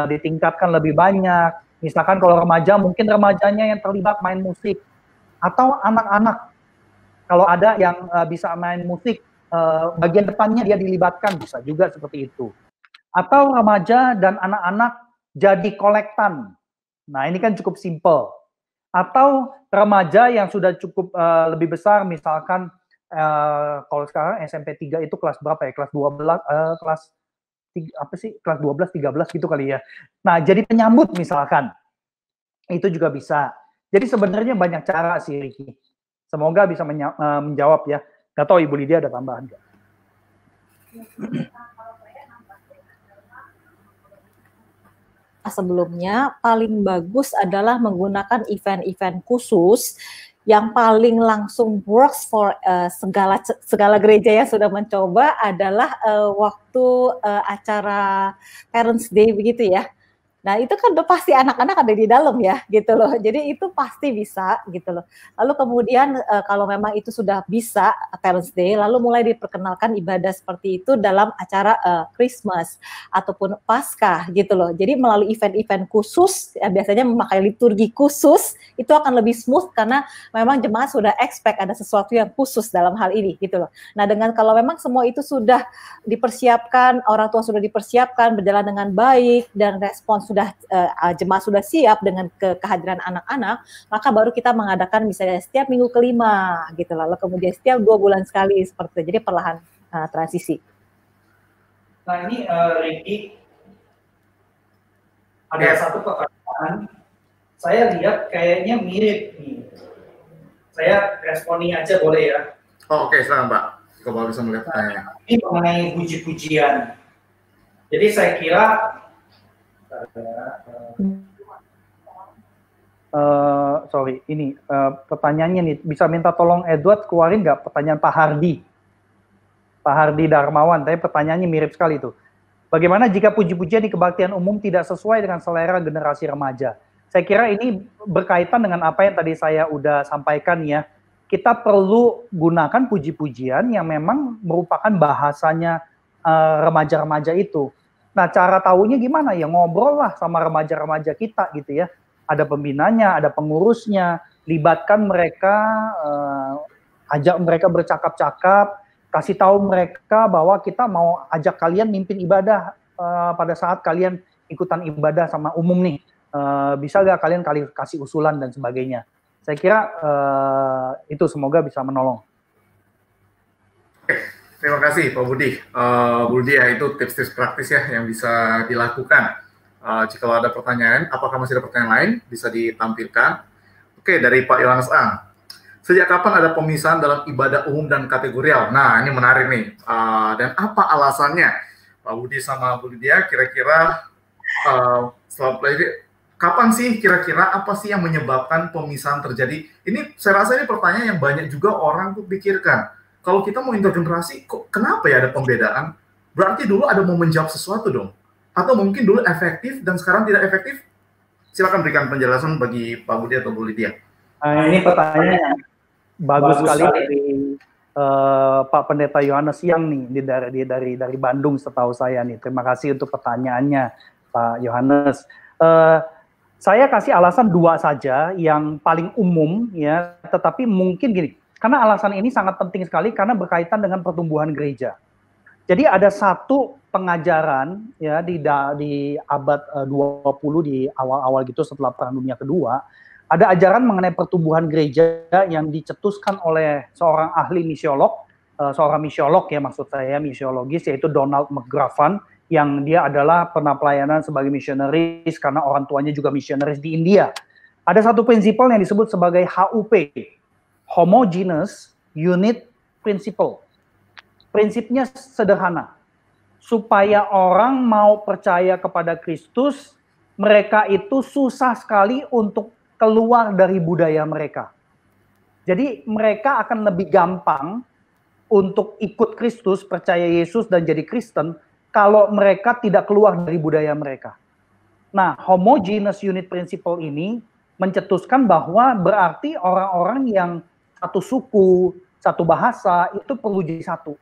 Ditingkatkan lebih banyak. Misalkan kalau remaja, mungkin remajanya yang terlibat main musik. Atau anak-anak, kalau ada yang bisa main musik, bagian depannya dia dilibatkan, bisa juga seperti itu. Atau remaja dan anak-anak jadi kolektan. Nah, ini kan cukup simple. Atau remaja yang sudah cukup lebih besar, misalkan kalau sekarang SMP 3 itu kelas berapa ya? Kelas 12, kelas 12, 13 gitu kali ya. Nah, jadi penyambut misalkan. Itu juga bisa. Jadi sebenarnya banyak cara sih, Ricky. Semoga bisa menjawab ya. Nggak tahu Ibu Lydia ada tambahan nggak? Sebelumnya paling bagus adalah menggunakan event-event khusus yang paling langsung works for segala gereja yang sudah mencoba adalah waktu acara Parents Day begitu ya. Nah, itu kan udah pasti anak-anak ada di dalam ya, gitu loh. Jadi itu pasti bisa, gitu loh. Lalu kemudian kalau memang itu sudah bisa Parents Day, lalu mulai diperkenalkan ibadah seperti itu dalam acara Christmas ataupun Paskah, gitu loh. Jadi melalui event-event khusus, ya, biasanya memakai liturgi khusus, itu akan lebih smooth karena memang jemaat sudah expect ada sesuatu yang khusus dalam hal ini, gitu loh. Nah, dengan kalau memang semua itu sudah dipersiapkan, orang tua sudah dipersiapkan, berjalan dengan baik, dan respons sudah jemaat sudah siap dengan kehadiran anak-anak, maka baru kita mengadakan misalnya setiap minggu kelima gitu, lalu kemudian setiap 2 bulan sekali seperti itu. Jadi perlahan transisi. Nah, ini Ricky, ada satu pertanyaan saya lihat kayaknya mirip nih. Saya responi aja boleh ya? Oh, oke, silakan Pak. Coba bisa melihat pertanyaannya. Ini mengenai puji-pujian. Jadi saya kira pertanyaannya nih, bisa minta tolong Edward keluarin nggak pertanyaan Pak Hardi Darmawan, tapi pertanyaannya mirip sekali tuh. Bagaimana jika puji-pujian di kebaktian umum tidak sesuai dengan selera generasi remaja? Saya kira ini berkaitan dengan apa yang tadi saya udah sampaikan ya. Kita perlu gunakan puji-pujian yang memang merupakan bahasanya remaja-remaja itu. Nah, cara tahunya gimana? Ya ngobrol lah sama remaja-remaja kita gitu ya. Ada pembinanya, ada pengurusnya, libatkan mereka, ajak mereka bercakap-cakap, kasih tahu mereka bahwa kita mau ajak kalian mimpin ibadah pada saat kalian ikutan ibadah sama umum nih. Bisa nggak kalian kasih usulan dan sebagainya. Saya kira itu semoga bisa menolong. Terima kasih Pak Budi. Bu Dia, itu tips-tips praktis ya yang bisa dilakukan. Jika ada pertanyaan, apakah masih ada pertanyaan lain, bisa ditampilkan. Oke, dari Pak Yohanes Ang. Sejak kapan ada pemisahan dalam ibadah umum dan kategorial? Nah, ini menarik nih. Dan apa alasannya? Pak Budi sama Bu Dia, kira-kira kapan sih kira-kira apa sih yang menyebabkan pemisahan terjadi? Ini saya rasa ini pertanyaan yang banyak juga orang tuh pikirkan. Kalau kita mau intergenerasi, kok kenapa ya ada pembedaan? Berarti dulu ada mau menjawab sesuatu dong. Atau mungkin dulu efektif dan sekarang tidak efektif? Silakan berikan penjelasan bagi Pak Budi atau Bu Lydia. Ini pertanyaan bagus sekali dari Pak Pendeta Yohanes Yang nih dari Bandung setahu saya nih. Terima kasih untuk pertanyaannya Pak Yohanes. Saya kasih alasan 2 saja yang paling umum ya, tetapi mungkin gini. Karena alasan ini sangat penting sekali karena berkaitan dengan pertumbuhan gereja. Jadi ada satu pengajaran ya di abad 20 di awal-awal gitu setelah Perang Dunia Kedua, ada ajaran mengenai pertumbuhan gereja yang dicetuskan oleh seorang ahli misiolog, seorang misiolog ya maksud saya, misiologis, yaitu Donald McGravan, yang dia adalah pernah pelayanan sebagai misionaris karena orang tuanya juga misionaris di India. Ada satu prinsipal yang disebut sebagai HUP, Homogeneous Unit Principle. Prinsipnya sederhana, supaya orang mau percaya kepada Kristus, mereka itu susah sekali untuk keluar dari budaya mereka. Jadi mereka akan lebih gampang untuk ikut Kristus, percaya Yesus dan jadi Kristen, kalau mereka tidak keluar dari budaya mereka. Nah, Homogeneous Unit Principle ini mencetuskan bahwa berarti orang-orang yang satu suku, satu bahasa, itu perlu jadi satu.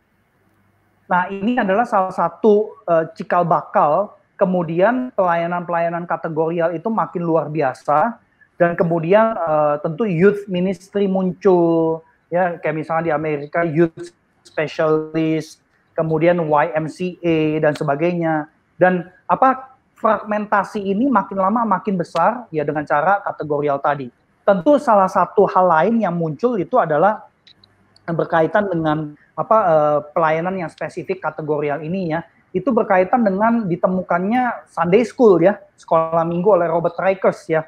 Nah, ini adalah salah satu cikal bakal, kemudian pelayanan-pelayanan kategorial itu makin luar biasa, dan kemudian tentu youth ministry muncul, ya kayak misalnya di Amerika, youth specialist, kemudian YMCA, dan sebagainya. Dan fragmentasi ini makin lama makin besar, ya dengan cara kategorial tadi. Tentu salah satu hal lain yang muncul itu adalah berkaitan dengan pelayanan yang spesifik kategorial ini ya, itu berkaitan dengan ditemukannya Sunday School ya, sekolah minggu oleh Robert Rakers ya.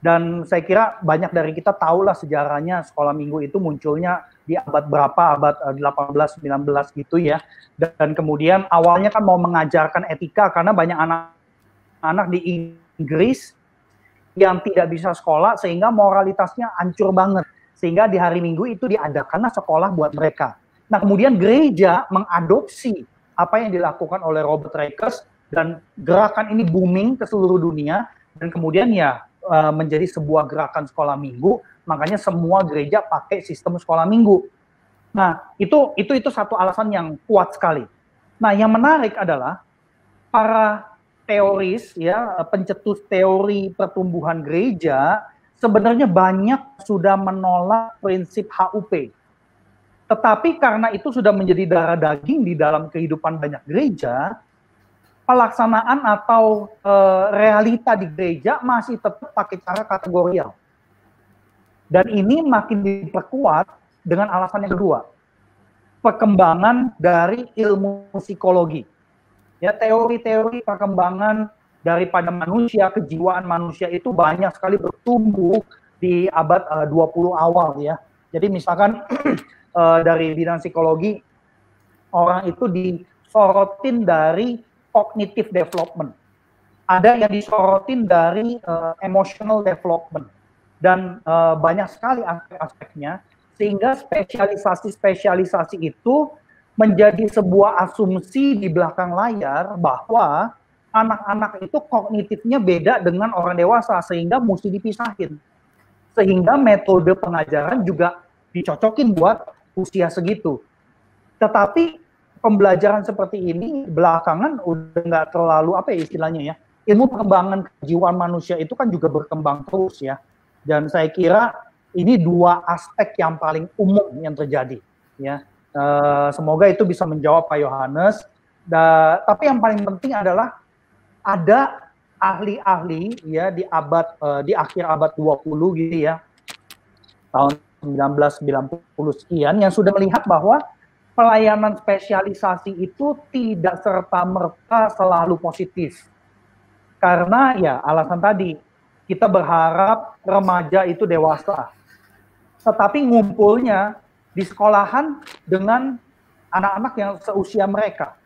Dan saya kira banyak dari kita tahulah sejarahnya sekolah minggu itu munculnya di abad berapa, abad 18, 19 gitu ya. Dan kemudian awalnya kan mau mengajarkan etika karena banyak anak-anak di Inggris yang tidak bisa sekolah sehingga moralitasnya hancur banget. Sehingga di hari Minggu itu diadakanlah sekolah buat mereka. Nah, kemudian gereja mengadopsi apa yang dilakukan oleh Robert Rakers dan gerakan ini booming ke seluruh dunia dan kemudian ya menjadi sebuah gerakan sekolah minggu, makanya semua gereja pakai sistem sekolah minggu. Nah, itu satu alasan yang kuat sekali. Nah, yang menarik adalah para teoris ya, pencetus teori pertumbuhan gereja sebenarnya banyak sudah menolak prinsip HUP. Tetapi karena itu sudah menjadi darah daging di dalam kehidupan banyak gereja, pelaksanaan atau realita di gereja masih tetap pakai cara kategorial. Dan ini makin diperkuat dengan alasan yang kedua, perkembangan dari ilmu psikologi. Ya, teori-teori perkembangan daripada manusia, kejiwaan manusia itu banyak sekali bertumbuh di abad 20 awal ya. Jadi misalkan dari bidang psikologi, orang itu disorotin dari cognitive development. Ada yang disorotin dari emotional development. Dan banyak sekali aspek-aspeknya, sehingga spesialisasi itu menjadi sebuah asumsi di belakang layar bahwa anak-anak itu kognitifnya beda dengan orang dewasa, sehingga mesti dipisahin. Sehingga metode pengajaran juga dicocokin buat usia segitu. Tetapi pembelajaran seperti ini belakangan udah nggak terlalu apa ya istilahnya ya. Ilmu perkembangan kejiwaan manusia itu kan juga berkembang terus ya. Dan saya kira ini dua aspek yang paling umum yang terjadi ya. Semoga itu bisa menjawab Pak Yohanes. Tapi yang paling penting adalah ada ahli-ahli ya di akhir abad 20 gitu ya. Tahun 1990 sekian yang sudah melihat bahwa pelayanan spesialisasi itu tidak serta-merta selalu positif. Karena ya alasan tadi, kita berharap remaja itu dewasa. Tetapi ngumpulnya di sekolahan dengan anak-anak yang seusia mereka.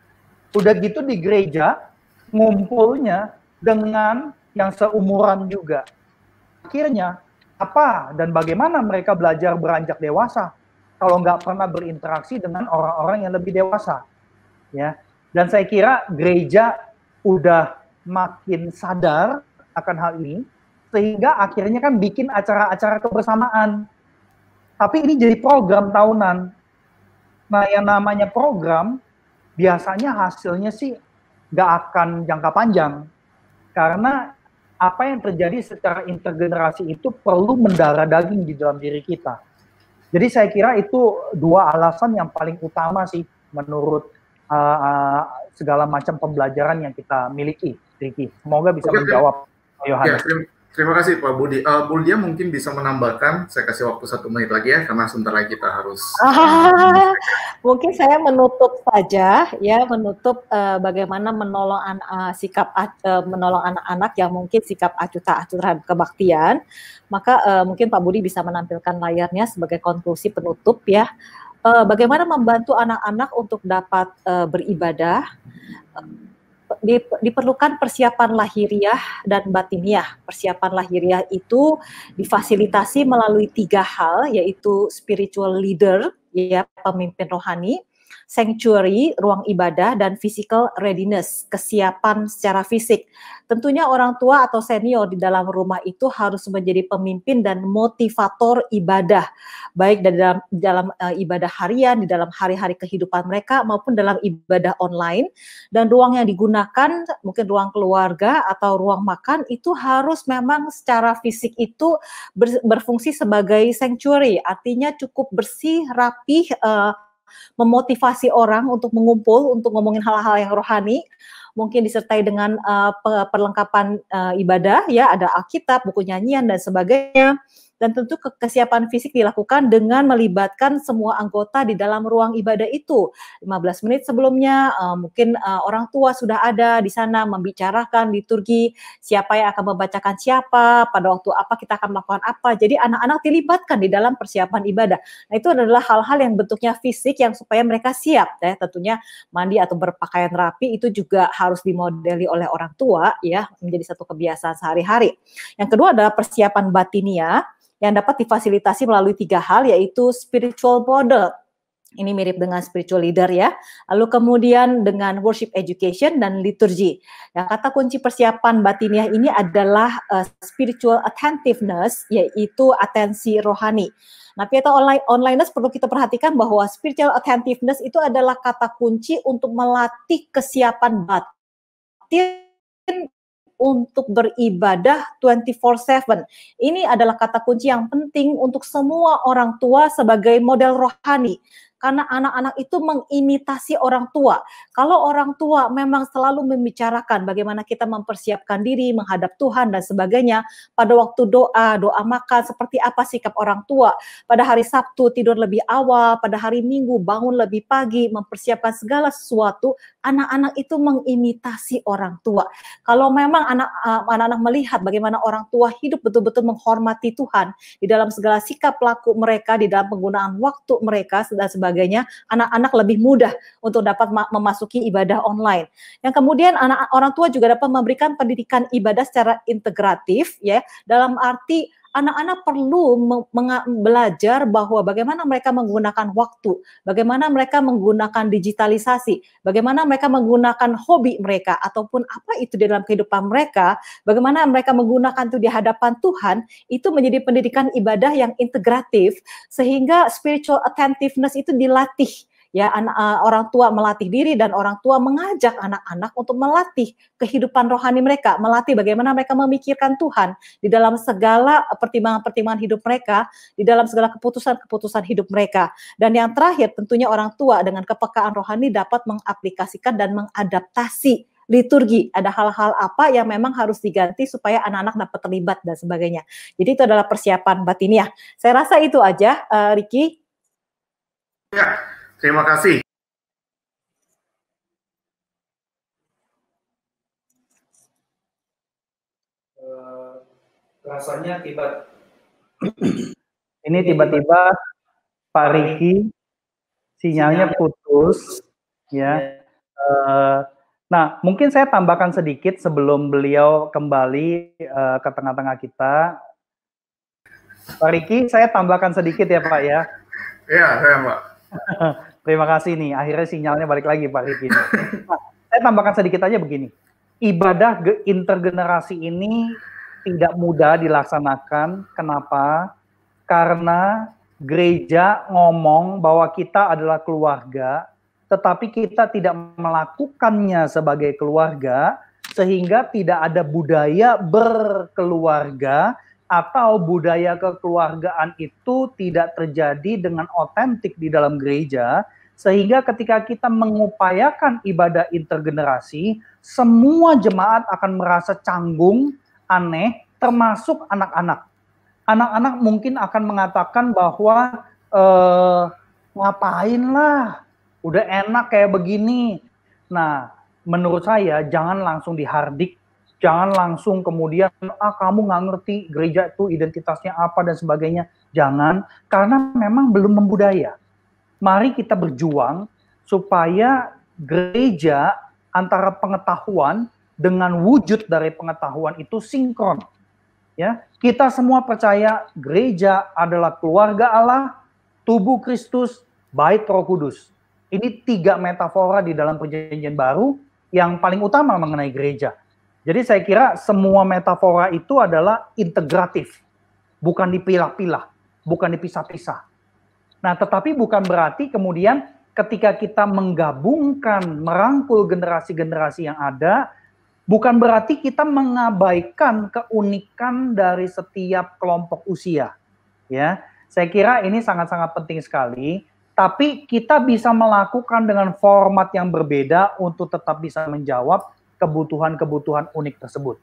Udah gitu di gereja, ngumpulnya dengan yang seumuran juga. Akhirnya, apa dan bagaimana mereka belajar beranjak dewasa kalau nggak pernah berinteraksi dengan orang-orang yang lebih dewasa? Ya. Dan saya kira gereja udah makin sadar akan hal ini, sehingga akhirnya kan bikin acara-acara kebersamaan. Tapi ini jadi program tahunan. Nah, yang namanya program, biasanya hasilnya sih nggak akan jangka panjang. Karena apa yang terjadi secara intergenerasi itu perlu mendarah daging di dalam diri kita. Jadi saya kira itu dua alasan yang paling utama sih menurut segala macam pembelajaran yang kita miliki, Ricky. Semoga bisa menjawab Yohanes. Ya, terima kasih Pak Budi. Bu Dia mungkin bisa menambahkan, saya kasih waktu 1 menit lagi ya, karena sebentar lagi kita harus... Mungkin saya menutup saja, ya, bagaimana menolong menolong anak-anak yang mungkin sikap acuh tak acuh terhadap kebaktian. Maka mungkin Pak Budi bisa menampilkan layarnya sebagai konklusi penutup ya. Bagaimana membantu anak-anak untuk dapat beribadah. Diperlukan persiapan lahiriah dan batiniah. Persiapan lahiriah itu difasilitasi melalui 3 hal, yaitu spiritual leader, ya, pemimpin rohani, sanctuary, ruang ibadah, dan physical readiness, kesiapan secara fisik. Tentunya orang tua atau senior di dalam rumah itu harus menjadi pemimpin dan motivator ibadah, baik dalam ibadah harian, di dalam hari-hari kehidupan mereka, maupun dalam ibadah online. Dan ruang yang digunakan, mungkin ruang keluarga atau ruang makan, itu harus memang secara fisik itu berfungsi sebagai sanctuary, artinya cukup bersih, rapih, memotivasi orang untuk mengumpul, untuk ngomongin hal-hal yang rohani, mungkin disertai dengan perlengkapan ibadah, ya, ada Alkitab, buku nyanyian, dan sebagainya. Dan tentu kesiapan fisik dilakukan dengan melibatkan semua anggota di dalam ruang ibadah itu. 15 menit sebelumnya, mungkin orang tua sudah ada di sana membicarakan liturgi, siapa yang akan membacakan siapa, pada waktu apa kita akan melakukan apa. Jadi anak-anak dilibatkan di dalam persiapan ibadah. Nah, itu adalah hal-hal yang bentuknya fisik yang supaya mereka siap. Ya. Tentunya mandi atau berpakaian rapi itu juga harus dimodeli oleh orang tua, ya, menjadi satu kebiasaan sehari-hari. Yang kedua adalah persiapan batinia, yang dapat difasilitasi melalui 3 hal, yaitu spiritual model. Ini mirip dengan spiritual leader ya. Lalu kemudian dengan worship education dan liturgi. Yang kata kunci persiapan batiniah ini adalah spiritual attentiveness, yaitu atensi rohani. Nah, Pieta onliners perlu kita perhatikan bahwa spiritual attentiveness itu adalah kata kunci untuk melatih kesiapan batin untuk beribadah 24/7. Ini adalah kata kunci yang penting untuk semua orang tua sebagai model rohani. Karena anak-anak itu mengimitasi orang tua. Kalau orang tua memang selalu membicarakan bagaimana kita mempersiapkan diri menghadap Tuhan dan sebagainya, pada waktu doa makan, seperti apa sikap orang tua. Pada hari Sabtu tidur lebih awal, pada hari Minggu bangun lebih pagi, mempersiapkan segala sesuatu, anak-anak itu mengimitasi orang tua. Kalau memang anak-anak melihat bagaimana orang tua hidup betul-betul menghormati Tuhan di dalam segala sikap laku mereka, di dalam penggunaan waktu mereka dan sebagainya, anak-anak lebih mudah untuk dapat memasuki ibadah online. Yang kemudian orang tua juga dapat memberikan pendidikan ibadah secara integratif, ya, dalam arti anak-anak perlu belajar bahwa bagaimana mereka menggunakan waktu, bagaimana mereka menggunakan digitalisasi, bagaimana mereka menggunakan hobi mereka, ataupun apa itu di dalam kehidupan mereka, bagaimana mereka menggunakan itu di hadapan Tuhan, itu menjadi pendidikan ibadah yang integratif, sehingga spiritual attentiveness itu dilatih. Ya, orang tua melatih diri dan orang tua mengajak anak-anak untuk melatih kehidupan rohani mereka, melatih bagaimana mereka memikirkan Tuhan di dalam segala pertimbangan-pertimbangan hidup mereka, di dalam segala keputusan-keputusan hidup mereka. Dan yang terakhir, tentunya orang tua dengan kepekaan rohani dapat mengaplikasikan dan mengadaptasi liturgi. Ada hal-hal apa yang memang harus diganti supaya anak-anak dapat terlibat dan sebagainya. Jadi itu adalah persiapan batiniah. Saya rasa itu aja, Ricky. Ya. Terima kasih. Rasanya ini tiba-tiba Pak Ricky sinyalnya putus, ya. Nah, mungkin saya tambahkan sedikit sebelum beliau kembali ke tengah-tengah kita. Pak Ricky, saya tambahkan sedikit ya Pak ya. Iya, saya Pak. Terima kasih nih, akhirnya sinyalnya balik lagi Pak Ricky. Nah, saya tambahkan sedikit aja begini. Ibadah intergenerasi ini tidak mudah dilaksanakan. Kenapa? Karena gereja ngomong bahwa kita adalah keluarga, tetapi kita tidak melakukannya sebagai keluarga, sehingga tidak ada budaya berkeluarga, atau budaya kekeluargaan itu tidak terjadi dengan otentik di dalam gereja, sehingga ketika kita mengupayakan ibadah intergenerasi, semua jemaat akan merasa canggung, aneh, termasuk anak-anak. Anak-anak mungkin akan mengatakan bahwa ngapain lah, udah enak kayak begini. Nah, menurut saya jangan langsung dihardik, jangan langsung kemudian, kamu nggak ngerti gereja itu identitasnya apa dan sebagainya. Jangan, karena memang belum membudaya. Mari kita berjuang supaya gereja antara pengetahuan dengan wujud dari pengetahuan itu sinkron. Ya, kita semua percaya gereja adalah keluarga Allah, tubuh Kristus, bait Roh Kudus. Ini 3 metafora di dalam Perjanjian Baru yang paling utama mengenai gereja. Jadi saya kira semua metafora itu adalah integratif, bukan dipilah-pilah, bukan dipisah-pisah. Nah, tetapi bukan berarti kemudian ketika kita menggabungkan, merangkul generasi-generasi yang ada, bukan berarti kita mengabaikan keunikan dari setiap kelompok usia. Ya, saya kira ini sangat-sangat penting sekali. Tapi kita bisa melakukan dengan format yang berbeda untuk tetap bisa menjawab kebutuhan-kebutuhan unik tersebut.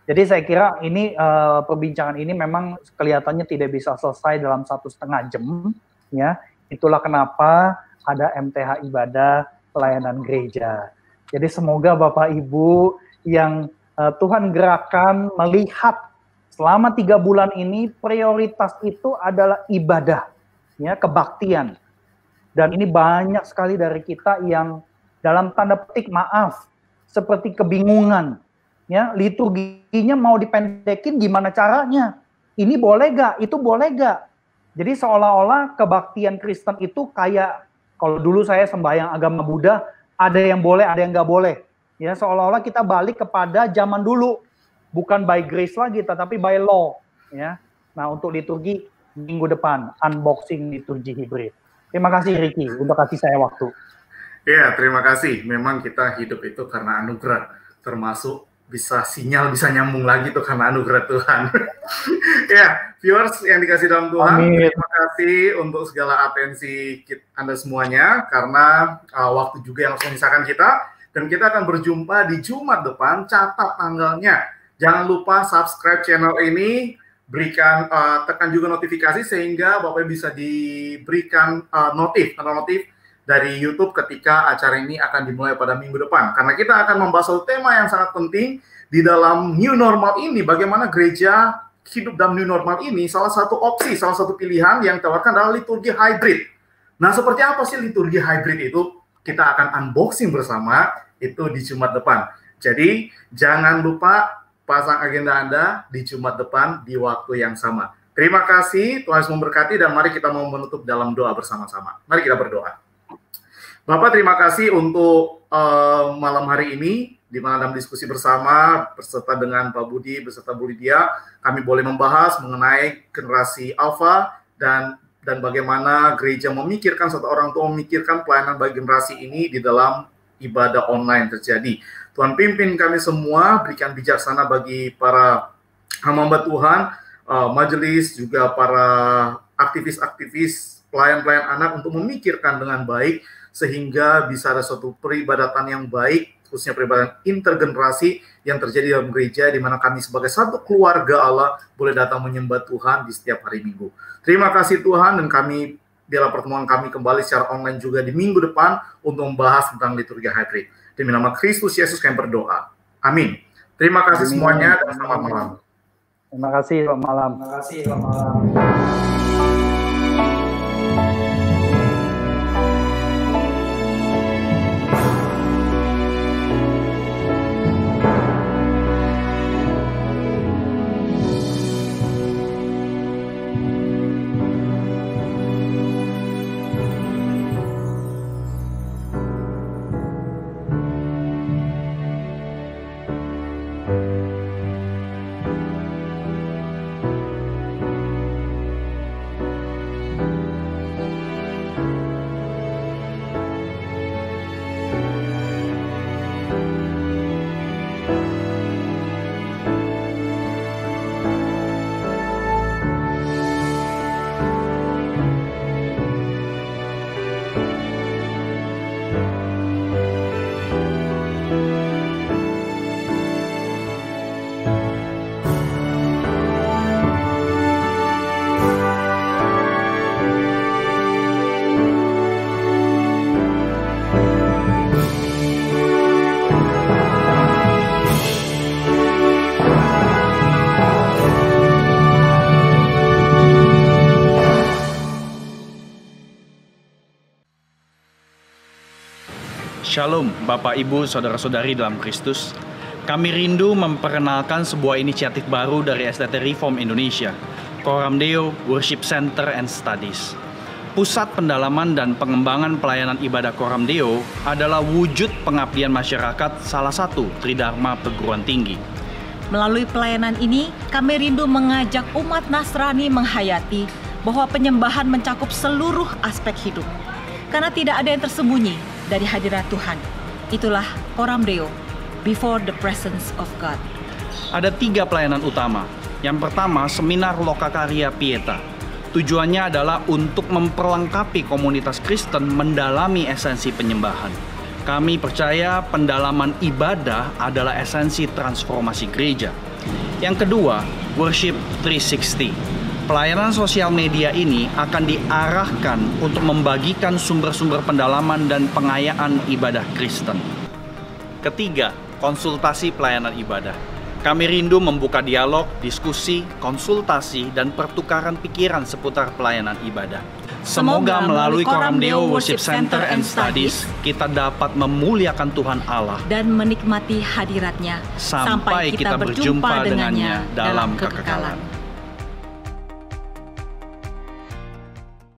Jadi saya kira ini perbincangan ini memang kelihatannya tidak bisa selesai dalam 1,5 jam. Ya, itulah kenapa ada MTH Ibadah Pelayanan Gereja. Jadi semoga Bapak Ibu yang Tuhan gerakan melihat selama 3 bulan ini prioritas itu adalah ibadah, ya, kebaktian. Dan ini banyak sekali dari kita yang dalam tanda petik maaf, seperti kebingungan, ya, liturginya mau dipendekin gimana caranya? Ini boleh gak? Itu boleh gak? Jadi seolah-olah kebaktian Kristen itu kayak, kalau dulu saya sembahyang agama Buddha, ada yang boleh, ada yang nggak boleh. Ya, seolah-olah kita balik kepada zaman dulu, bukan by grace lagi, tetapi by law. Ya, nah untuk liturgi minggu depan unboxing liturgi hibrid. Terima kasih Ricky untuk kasih saya waktu. Ya, terima kasih. Memang kita hidup itu karena anugerah, termasuk sinyal bisa nyambung lagi tuh karena anugerah Tuhan. Ya, viewers yang dikasih dalam Tuhan, Amin. terima kasih untuk segala atensi Anda semuanya, karena waktu juga yang harus memisahkan kita, dan kita akan berjumpa di Jumat depan. Catat tanggalnya. Jangan lupa subscribe channel ini, berikan tekan juga notifikasi sehingga Bapak bisa diberikan notif dari YouTube ketika acara ini akan dimulai pada minggu depan. Karena kita akan membahas satu tema yang sangat penting di dalam new normal ini. Bagaimana gereja hidup dalam new normal ini, salah satu opsi, salah satu pilihan yang ditawarkan adalah liturgi hybrid. Nah, seperti apa sih liturgi hybrid itu? Kita akan unboxing bersama itu di Jumat depan. Jadi, jangan lupa pasang agenda Anda di Jumat depan di waktu yang sama. Terima kasih, Tuhan Yesus memberkati, dan mari kita mau menutup dalam doa bersama-sama. Mari kita berdoa. Bapak, terima kasih untuk malam hari ini, di mana dalam diskusi bersama, beserta dengan Pak Budi, beserta Bu Lydia, kami boleh membahas mengenai generasi Alpha, dan bagaimana gereja memikirkan, serta orang tua memikirkan pelayanan bagi generasi ini di dalam ibadah online terjadi. Tuhan pimpin kami semua, berikan bijaksana bagi para hamba Tuhan, majelis, juga para aktivis-aktivis, pelayan-pelayan anak untuk memikirkan dengan baik, sehingga bisa ada suatu peribadatan yang baik, khususnya peribadatan intergenerasi yang terjadi dalam gereja, di mana kami sebagai satu keluarga Allah boleh datang menyembah Tuhan di setiap hari Minggu. Terima kasih Tuhan, dan kami biarlah pertemuan kami kembali secara online juga di minggu depan untuk membahas tentang liturgi hybrid. Demi nama Kristus Yesus kami berdoa. Amin. Terima kasih semuanya, dan selamat malam. Terima kasih, selamat malam. Terima kasih, selamat malam. Shalom Bapak Ibu Saudara-saudari dalam Kristus. Kami rindu memperkenalkan sebuah inisiatif baru dari STT Reform Indonesia, Coram Deo Worship Center and Studies. Pusat pendalaman dan pengembangan pelayanan ibadah Coram Deo adalah wujud pengabdian masyarakat salah satu tridharma perguruan tinggi. Melalui pelayanan ini, kami rindu mengajak umat Nasrani menghayati bahwa penyembahan mencakup seluruh aspek hidup. Karena tidak ada yang tersembunyi dari hadirat Tuhan. Itulah Coram Deo, Before the Presence of God. Ada 3 pelayanan utama. Yang pertama, seminar Lokakarya Pieta. Tujuannya adalah untuk memperlengkapi komunitas Kristen mendalami esensi penyembahan. Kami percaya pendalaman ibadah adalah esensi transformasi gereja. Yang kedua, Worship 360. Pelayanan sosial media ini akan diarahkan untuk membagikan sumber-sumber pendalaman dan pengayaan ibadah Kristen. Ketiga, konsultasi pelayanan ibadah. Kami rindu membuka dialog, diskusi, konsultasi, dan pertukaran pikiran seputar pelayanan ibadah. Semoga melalui Coram Deo Worship Center and Studies, kita dapat memuliakan Tuhan Allah dan menikmati hadirat-Nya sampai kita berjumpa dengannya dalam kekekalan.